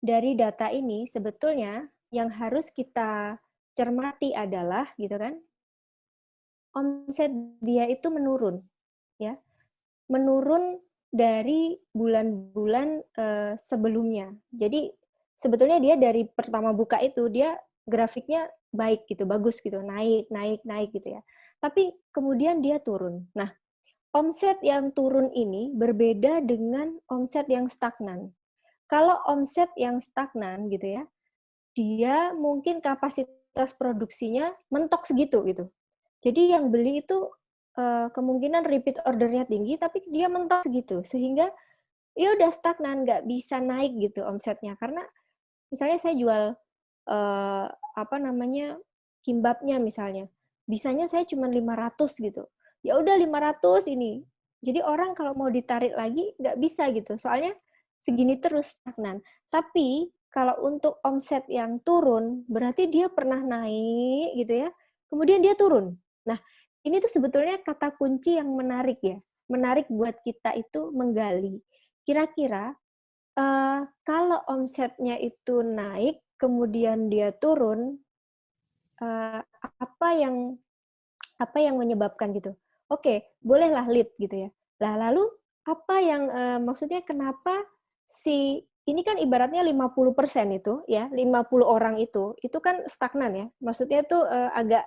dari data ini sebetulnya yang harus kita cermati adalah gitu kan, omset dia itu menurun, ya, menurun dari bulan-bulan sebelumnya. Jadi sebetulnya dia dari pertama buka itu dia grafiknya baik gitu, bagus gitu, naik gitu ya. Tapi kemudian dia turun. Nah, omset yang turun ini berbeda dengan omset yang stagnan. Kalau omset yang stagnan gitu ya, dia mungkin kapasitas produksinya mentok segitu gitu. Jadi yang beli itu kemungkinan repeat ordernya tinggi, tapi dia mentok segitu, sehingga ya udah stagnan, nggak bisa naik gitu omsetnya. Karena misalnya saya jual kimbapnya misalnya, bisanya saya cuma 500 gitu. Ya udah 500 ini. Jadi orang kalau mau ditarik lagi nggak bisa gitu, soalnya segini terus stagnan. Tapi kalau untuk omset yang turun, berarti dia pernah naik gitu ya, kemudian dia turun. Nah, ini tuh sebetulnya kata kunci yang menarik ya, menarik buat kita itu menggali. Kira-kira kalau omsetnya itu naik, kemudian dia turun, apa yang menyebabkan gitu? Oke, bolehlah lead gitu ya. Lah lalu apa yang maksudnya kenapa ini kan ibaratnya 50% itu ya, 50 orang itu kan stagnan ya. Maksudnya itu agak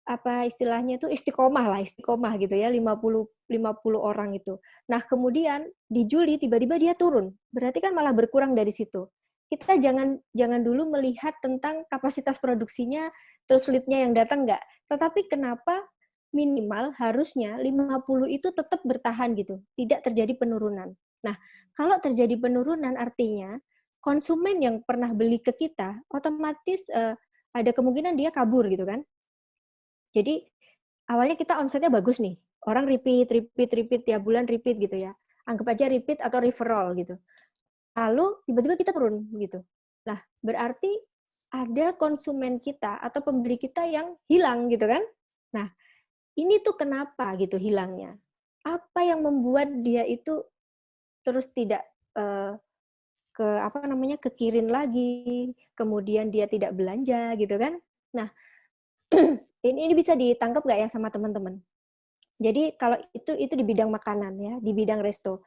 apa istilahnya itu istiqomah gitu ya, 50 orang itu. Nah, kemudian di Juli tiba-tiba dia turun. Berarti kan malah berkurang dari situ. Kita jangan dulu melihat tentang kapasitas produksinya, terus lead-nya yang datang enggak. Tetapi kenapa minimal harusnya 50 itu tetap bertahan gitu, tidak terjadi penurunan. Nah, kalau terjadi penurunan artinya konsumen yang pernah beli ke kita otomatis ada kemungkinan dia kabur gitu kan. Jadi awalnya kita omsetnya bagus nih, orang repeat tiap bulan repeat gitu ya. Anggap aja repeat atau referral gitu. Lalu tiba-tiba kita turun gitu. Nah, berarti ada konsumen kita atau pembeli kita yang hilang gitu kan. Nah, ini tuh kenapa gitu hilangnya? Apa yang membuat dia itu terus tidak ke kirin lagi, kemudian dia tidak belanja gitu kan. Nah, ini bisa ditangkap nggak ya sama teman-teman? Jadi kalau itu di bidang makanan ya, di bidang resto.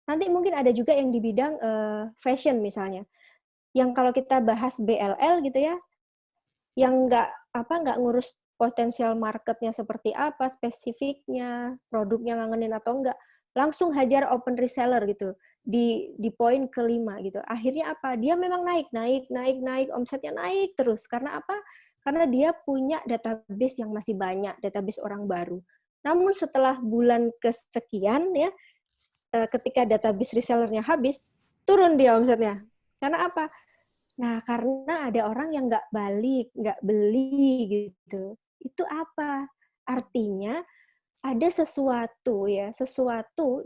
Nanti mungkin ada juga yang di bidang fashion misalnya. Yang kalau kita bahas BLL gitu ya, yang nggak ngurus potensial marketnya seperti apa, spesifiknya, produknya ngangenin atau enggak, langsung hajar open reseller gitu di poin kelima gitu. Akhirnya apa? Dia memang naik, omsetnya naik terus. Karena apa? Karena dia punya database yang masih banyak, database orang baru. Namun setelah bulan kesekian ya, ketika database resellernya habis, turun dia omsetnya. Karena apa? Nah, karena ada orang yang nggak balik, nggak beli gitu. Itu apa? Artinya ada sesuatu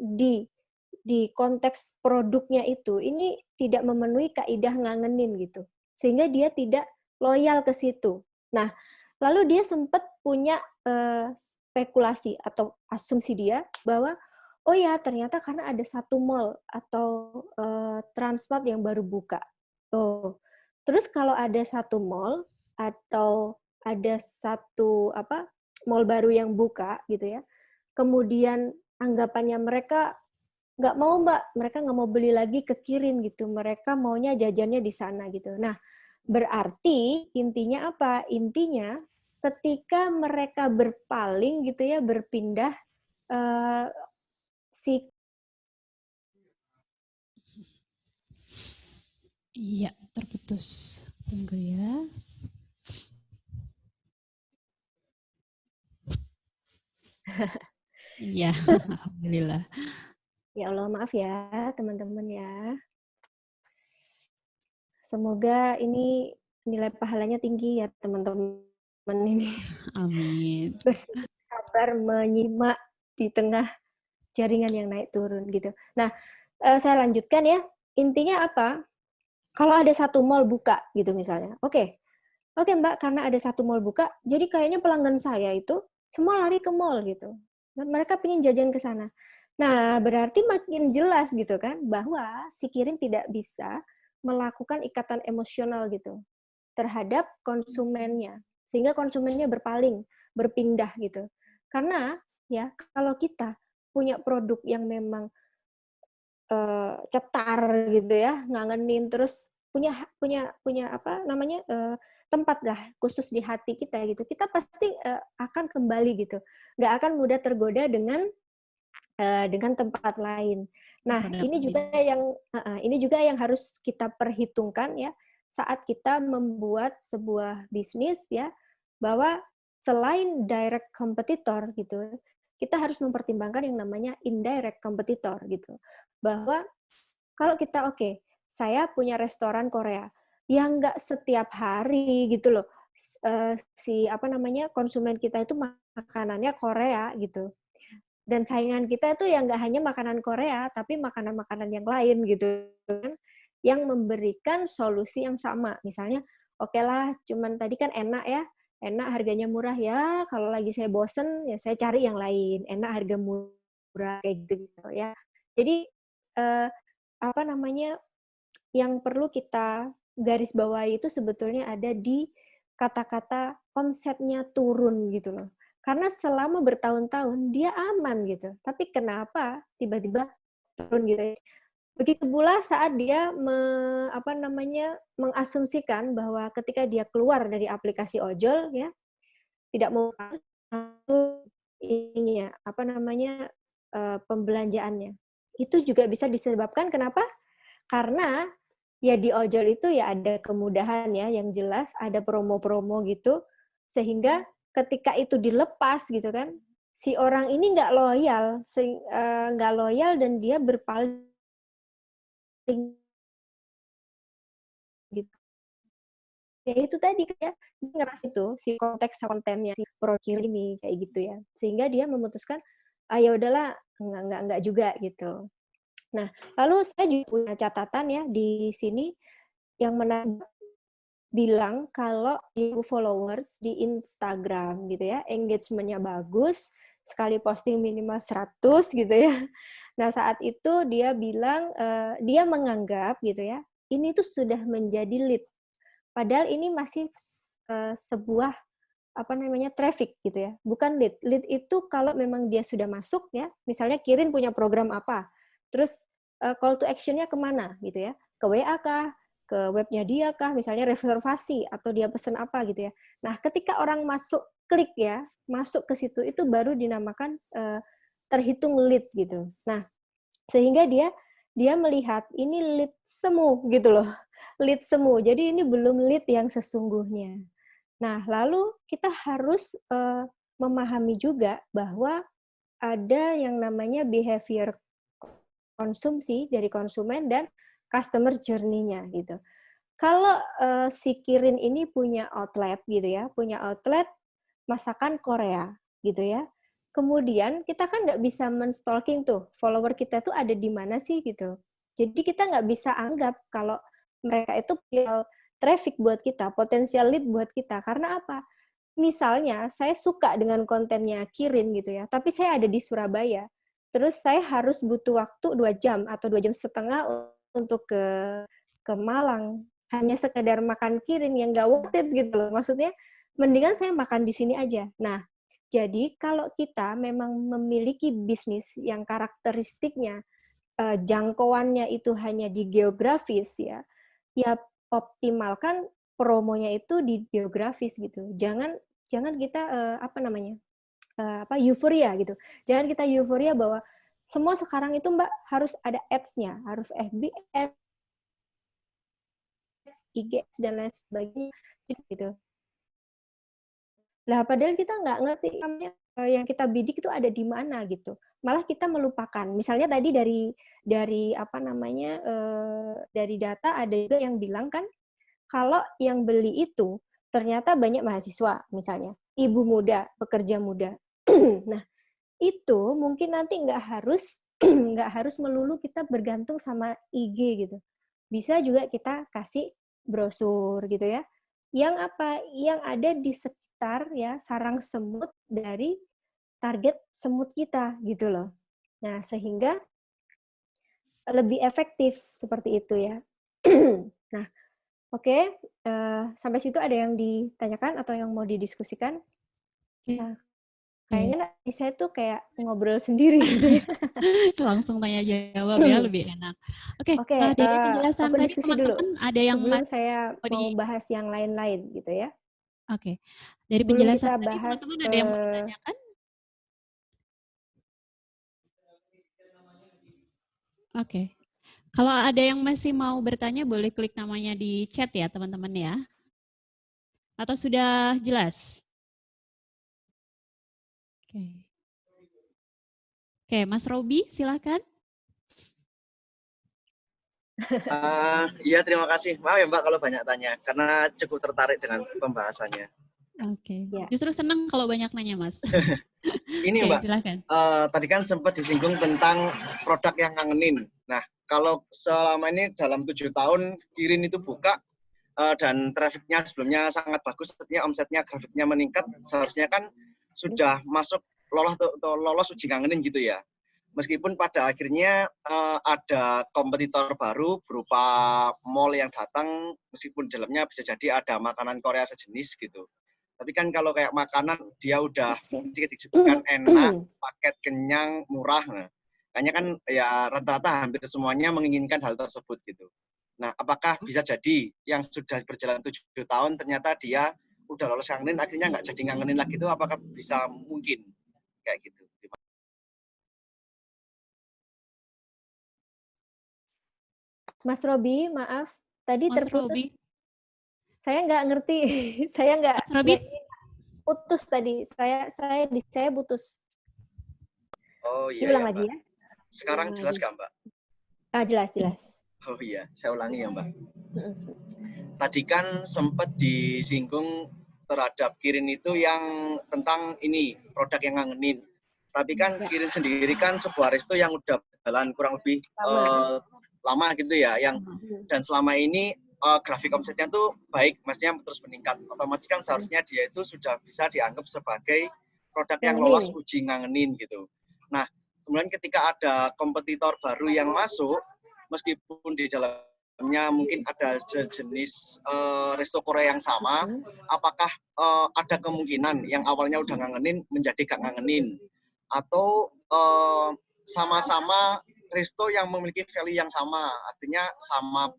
di konteks produknya itu ini tidak memenuhi kaidah ngangenin gitu. Sehingga dia tidak loyal ke situ. Nah, lalu dia sempat punya spekulasi atau asumsi dia bahwa oh ya ternyata karena ada satu mall atau Transmart yang baru buka. Oh, terus kalau ada satu mall atau ada satu mall baru yang buka gitu ya, kemudian anggapannya mereka nggak mau mereka nggak mau beli lagi ke kirin gitu, mereka maunya jajannya di sana gitu. Nah, berarti intinya apa? Intinya ketika mereka berpaling gitu ya, berpindah si Iya, terputus. Tunggu ya. Iya, alhamdulillah. Ya Allah, maaf ya teman-teman ya. Semoga ini nilai pahalanya tinggi ya teman-teman ini. Amin. Bersabar menyimak di tengah jaringan yang naik turun gitu. Nah, saya lanjutkan ya. Intinya apa? Kalau ada satu mall buka gitu misalnya. Oke Mbak, karena ada satu mall buka, jadi kayaknya pelanggan saya itu semua lari ke mall gitu. Dan mereka pengen jajan ke sana. Nah, berarti makin jelas gitu kan, bahwa si kirin tidak bisa melakukan ikatan emosional gitu terhadap konsumennya. Sehingga konsumennya berpaling, berpindah gitu. Karena ya, kalau kita punya produk yang memang cetar gitu ya, ngangenin, terus punya apa namanya tempat lah khusus di hati kita gitu, kita pasti akan kembali gitu, nggak akan mudah tergoda dengan tempat lain. Nah, ini juga yang harus kita perhitungkan ya saat kita membuat sebuah bisnis ya, bahwa selain direct competitor gitu, kita harus mempertimbangkan yang namanya indirect competitor gitu. Bahwa kalau kita saya punya restoran Korea yang nggak setiap hari gitu loh, konsumen kita itu makanannya Korea gitu. Dan saingan kita itu yang nggak hanya makanan Korea, tapi makanan-makanan yang lain gitu kan, yang memberikan solusi yang sama. Misalnya, oke lah, cuman tadi kan enak harganya murah ya, kalau lagi saya bosen, ya saya cari yang lain, enak harga murah, kayak gitu ya. Jadi, yang perlu kita garis bawahi itu sebetulnya ada di kata-kata omsetnya turun gitu loh. Karena selama bertahun-tahun dia aman gitu. Tapi kenapa tiba-tiba turun gitu ya. Begitu pula saat dia mengasumsikan bahwa ketika dia keluar dari aplikasi ojol ya, tidak mau pembelanjaannya. Itu juga bisa disebabkan kenapa? Karena ya di ojol itu ya ada kemudahan ya yang jelas, ada promo-promo gitu, sehingga ketika itu dilepas gitu kan, si orang ini nggak loyal dan dia berpaling gitu. Ya itu tadi ya, dia ngeras itu si konteks kontennya si produk ini kayak gitu ya, sehingga dia memutuskan ya udahlah enggak juga gitu. Nah, lalu saya juga punya catatan ya di sini yang menarik, bilang kalau followers di Instagram gitu ya, engagement-nya bagus, sekali posting minimal 100 gitu ya. Nah, saat itu dia bilang, dia menganggap gitu ya, ini tuh sudah menjadi lead. Padahal ini masih sebuah traffic gitu ya, bukan lead. Lead itu kalau memang dia sudah masuk ya, misalnya Kirin punya program apa, terus call to action-nya kemana gitu ya, ke WA kah, ke webnya dia kah, misalnya reservasi atau dia pesan apa gitu ya. Nah, ketika orang masuk klik ya, masuk ke situ itu baru dinamakan terhitung lead gitu. Nah, sehingga dia melihat ini lead semu gitu loh, lead semu. Jadi ini belum lead yang sesungguhnya. Nah, lalu kita harus memahami juga bahwa ada yang namanya behavior konsumsi dari konsumen dan customer journey-nya gitu. Kalau si Kirin ini punya outlet gitu ya, punya outlet masakan Korea gitu ya. Kemudian kita kan nggak bisa men-stalking tuh follower kita tuh ada di mana sih gitu. Jadi kita nggak bisa anggap kalau mereka itu traffic buat kita, potensial lead buat kita. Karena apa? Misalnya saya suka dengan kontennya Kirin gitu ya, tapi saya ada di Surabaya. Terus saya harus butuh waktu 2 jam atau 2 jam setengah untuk ke Malang. Hanya sekedar makan Kirin yang nggak worth it gitu loh. Maksudnya mendingan saya makan di sini aja. Nah, jadi kalau kita memang memiliki bisnis yang karakteristiknya jangkauannya itu hanya di geografis ya optimalkan promonya itu di geografis gitu. Jangan kita euforia gitu. Jangan kita euforia bahwa semua sekarang itu Mbak harus ada ads-nya, harus FB ads, IG dan lain sebagainya gitu. Lah padahal kita nggak ngerti namanya yang kita bidik itu ada di mana gitu. Malah kita melupakan. Misalnya tadi dari dari data ada juga yang bilang kan kalau yang beli itu ternyata banyak mahasiswa misalnya, ibu muda, pekerja muda. Nah, itu mungkin nanti nggak harus melulu kita bergantung sama IG gitu. Bisa juga kita kasih brosur gitu ya. Yang ada di sekitar ya sarang semut dari target semut kita gitu loh. Nah, sehingga lebih efektif seperti itu ya. Nah, oke, sampai situ ada yang ditanyakan atau yang mau didiskusikan? Nah, kayaknya saya tuh kayak ngobrol sendiri gitu ya. Langsung tanya jawab ya, lebih enak. Oke, dari penjelasan tadi teman-teman ada yang sebelum saya mau bahas yang lain-lain gitu ya. Oke, dari penjelasan tadi teman-teman ada yang mau ditanyakan? Oke. Kalau ada yang masih mau bertanya, boleh klik namanya di chat ya, teman-teman ya. Atau sudah jelas? Oke, Mas Robi, silakan. Iya, terima kasih. Maaf ya Mbak kalau banyak tanya, karena cukup tertarik dengan pembahasannya. Oke, justru senang kalau banyak nanya, Mas. Ini Mbak, silakan. Tadi kan sempat disinggung tentang produk yang ngangenin. Nah, kalau selama ini dalam 7 tahun Kirin itu buka dan trafficnya sebelumnya sangat bagus, artinya omsetnya, grafiknya meningkat, seharusnya kan sudah masuk lolos uji ngangenin gitu ya. Meskipun pada akhirnya ada kompetitor baru berupa mall yang datang, meskipun di dalamnya bisa jadi ada makanan Korea sejenis gitu. Tapi kan kalau kayak makanan dia udah disebutkan enak, paket kenyang, murah. Nah, kayaknya kan ya rata-rata hampir semuanya menginginkan hal tersebut gitu. Nah, apakah bisa jadi yang sudah berjalan 7 tahun ternyata dia udah lolos ngangenin, akhirnya nggak jadi ngangenin lagi itu, apakah bisa mungkin kayak gitu? Mas Robi, maaf, tadi Mas terputus. Robi. Saya nggak ngerti, saya nggak putus tadi, saya putus. Oh iya. Diulang ya, lagi ya. Sekarang jelas nggak Mbak? Jelas. Oh iya, saya ulangi ya Mbak. Tadi kan sempat disinggung terhadap Kirin itu yang tentang ini produk yang ngangenin. Tapi kan Kirin sendiri kan sebuah resto yang udah berjalan kurang lebih lama gitu ya, dan selama ini grafik omsetnya tuh baik, maksudnya terus meningkat. Otomatis kan seharusnya dia itu sudah bisa dianggap sebagai produk yang lolos uji ngangenin gitu. Nah, kemudian ketika ada kompetitor baru yang masuk, meskipun di dalamnya mungkin ada sejenis resto Korea yang sama, apakah ada kemungkinan yang awalnya udah ngangenin menjadi gak ngangenin? Atau sama-sama resto yang memiliki value yang sama, artinya sama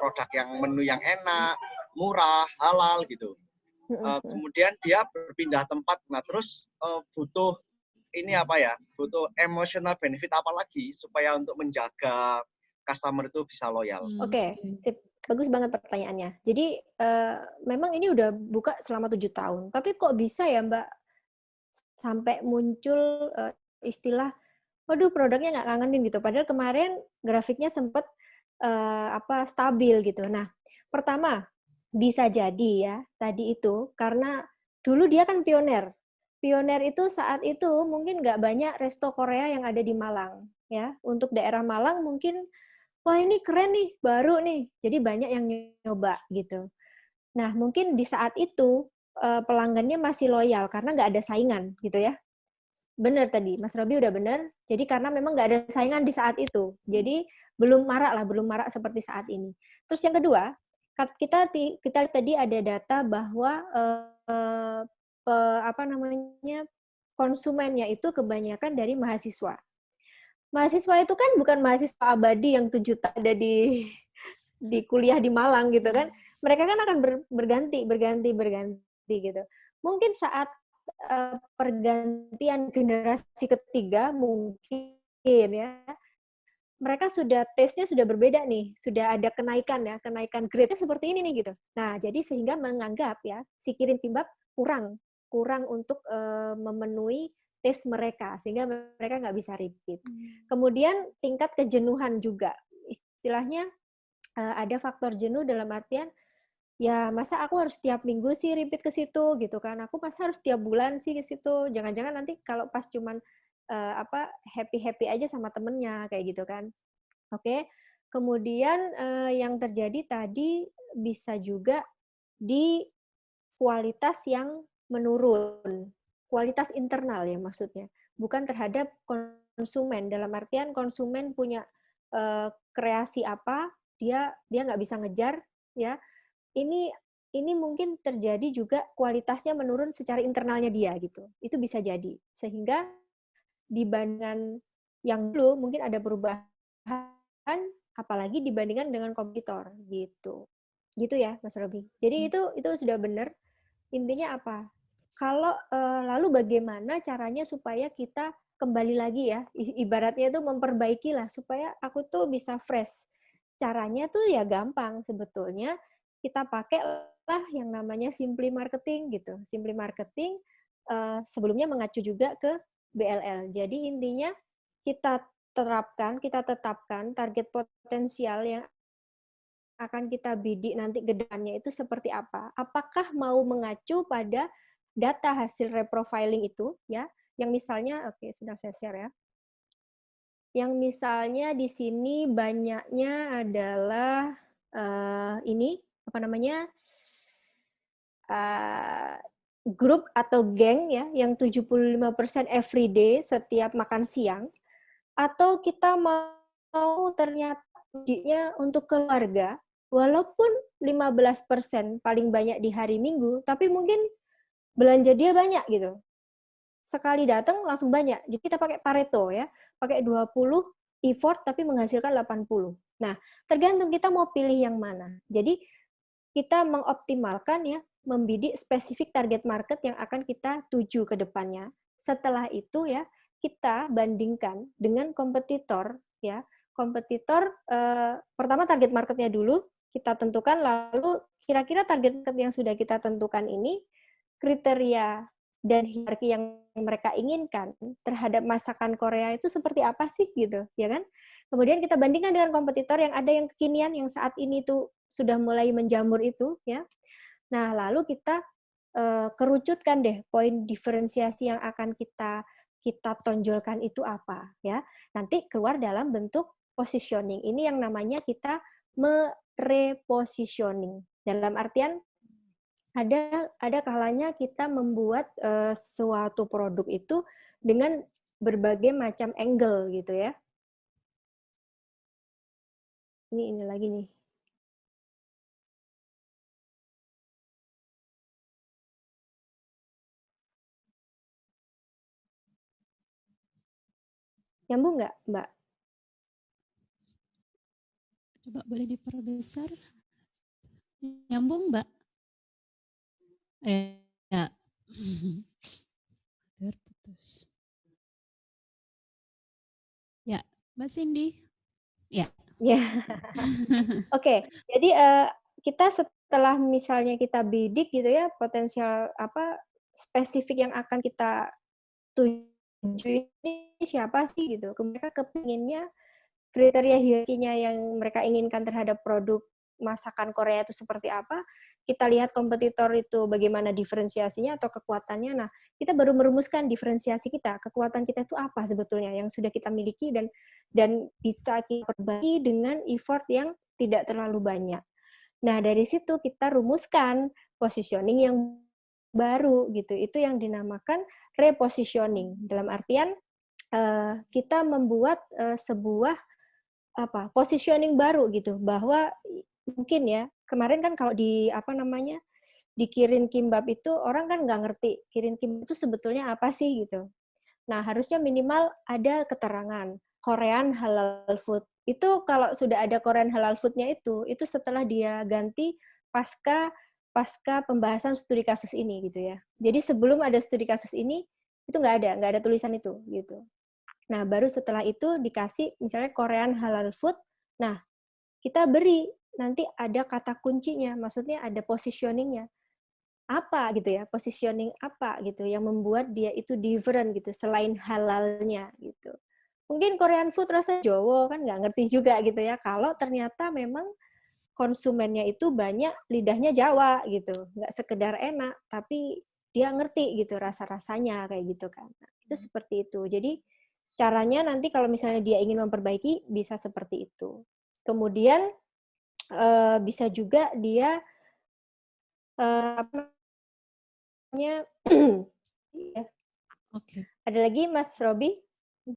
produk yang menu yang enak, murah, halal gitu. Kemudian dia berpindah tempat, nah terus butuh ini apa ya, butuh emotional benefit apa lagi supaya untuk menjaga customer itu bisa loyal. Oke, bagus banget pertanyaannya. Jadi memang ini udah buka selama 7 tahun, tapi kok bisa ya Mbak sampai muncul istilah, waduh produknya nggak ngangenin gitu, padahal kemarin grafiknya sempat stabil gitu. Nah, pertama, bisa jadi ya, tadi itu, karena dulu dia kan pioner. Pioner itu saat itu mungkin nggak banyak resto Korea yang ada di Malang. Ya, untuk daerah Malang mungkin, wah ini keren nih, baru nih. Jadi banyak yang nyoba gitu. Nah, mungkin di saat itu pelanggannya masih loyal karena nggak ada saingan gitu ya. Benar tadi, Mas Robi udah benar. Jadi karena memang nggak ada saingan di saat itu. Jadi belum marak seperti saat ini. Terus yang kedua, kita tadi ada data bahwa konsumennya itu kebanyakan dari mahasiswa. Mahasiswa itu kan bukan mahasiswa abadi yang 7 tahun ada di kuliah di Malang gitu kan. Mereka kan akan berganti gitu. Mungkin saat pergantian generasi ketiga mungkin ya, mereka taste-nya sudah berbeda nih, sudah ada kenaikan grade-nya seperti ini nih gitu. Nah, jadi sehingga menganggap ya si kirim kimbap kurang untuk memenuhi taste mereka, sehingga mereka nggak bisa repeat. Kemudian tingkat kejenuhan juga, istilahnya ada faktor jenuh dalam artian ya masa aku harus tiap minggu sih repeat ke situ gitu kan, aku masa harus tiap bulan sih ke situ, jangan-jangan nanti kalau pas cuman happy aja sama temennya kayak gitu kan. Oke. Kemudian yang terjadi tadi bisa juga di kualitas yang menurun, kualitas internal ya maksudnya, bukan terhadap konsumen, dalam artian konsumen punya kreasi apa, dia nggak bisa ngejar ya. Ini mungkin terjadi juga kualitasnya menurun secara internalnya dia gitu. Itu bisa jadi. Sehingga dibandingkan yang dulu mungkin ada perubahan, apalagi dibandingkan dengan kompetitor gitu. Gitu ya, Mas Robi. Jadi itu sudah benar. Intinya apa? Kalau lalu bagaimana caranya supaya kita kembali lagi ya, ibaratnya itu memperbaiki lah supaya aku tuh bisa fresh. Caranya tuh ya gampang sebetulnya, kita pakailah yang namanya Simply Marketing gitu. Simply Marketing sebelumnya mengacu juga ke BLL. Jadi intinya kita tetapkan target potensial yang akan kita bidik nanti ke depannya itu seperti apa. Apakah mau mengacu pada data hasil reprofiling itu ya, yang misalnya sebentar saya share ya. Yang misalnya di sini banyaknya adalah ini apa namanya? Grup atau geng ya yang 75% everyday setiap makan siang, atau kita mau ternyata budgetnya untuk keluarga walaupun 15% paling banyak di hari Minggu, tapi mungkin belanja dia banyak gitu. Sekali datang langsung banyak. Jadi kita pakai Pareto ya, pakai 20 effort tapi menghasilkan 80. Nah, tergantung kita mau pilih yang mana. Jadi kita mengoptimalkan ya, membidik spesifik target market yang akan kita tuju ke depannya. Setelah itu ya, kita bandingkan dengan kompetitor ya. Kompetitor pertama target marketnya dulu kita tentukan, lalu kira-kira target market yang sudah kita tentukan ini kriteria dan hierarki yang mereka inginkan terhadap masakan Korea itu seperti apa sih gitu, ya kan? Kemudian kita bandingkan dengan kompetitor yang ada yang kekinian yang saat ini tuh sudah mulai menjamur itu ya. Nah, lalu kita kerucutkan deh poin diferensiasi yang akan kita tonjolkan itu apa ya. Nanti keluar dalam bentuk positioning. Ini yang namanya kita merepositioning. Dalam artian ada kalanya kita membuat suatu produk itu dengan berbagai macam angle gitu ya. Ini lagi nih. Nyambung nggak, Mbak? Coba boleh diperbesar. Nyambung, Mbak? Ya. Terputus. Ya, Mbak Cindy. Ya. Ya. Oke, jadi kita setelah misalnya kita bidik gitu ya, potensial spesifik yang akan kita tuju ini siapa sih gitu. Mereka kepinginnya kriteria hierarkinya yang mereka inginkan terhadap produk masakan Korea itu seperti apa, kita lihat kompetitor itu bagaimana diferensiasinya atau kekuatannya. Nah, kita baru merumuskan diferensiasi kita, kekuatan kita itu apa sebetulnya yang sudah kita miliki dan bisa kita perbaiki dengan effort yang tidak terlalu banyak. Nah, dari situ kita rumuskan positioning yang baru gitu. Itu yang dinamakan repositioning. Dalam artian kita membuat sebuah positioning baru gitu, bahwa mungkin ya kemarin kan kalau di di Kirin Kimbap itu orang kan nggak ngerti Kirin Kimbap itu sebetulnya apa sih gitu. Nah, harusnya minimal ada keterangan Korean halal food. Itu kalau sudah ada Korean halal food-nya itu setelah dia ganti pasca pembahasan studi kasus ini gitu ya. Jadi sebelum ada studi kasus ini itu nggak ada tulisan itu gitu. Nah, baru setelah itu dikasih misalnya Korean halal food. Nah, kita beri nanti ada kata kuncinya, maksudnya ada positioning-nya. Apa gitu ya, positioning apa gitu yang membuat dia itu different gitu selain halalnya gitu. Mungkin Korean food rasa Jawa kan nggak ngerti juga gitu ya. Kalau ternyata memang konsumennya itu banyak lidahnya Jawa gitu, nggak sekedar enak, tapi dia ngerti gitu rasa-rasanya kayak gitu kan. Nah, itu seperti itu. Jadi caranya nanti kalau misalnya dia ingin memperbaiki bisa seperti itu. Kemudian bisa juga dia apa namanya? Oke. Ada lagi Mas Robi?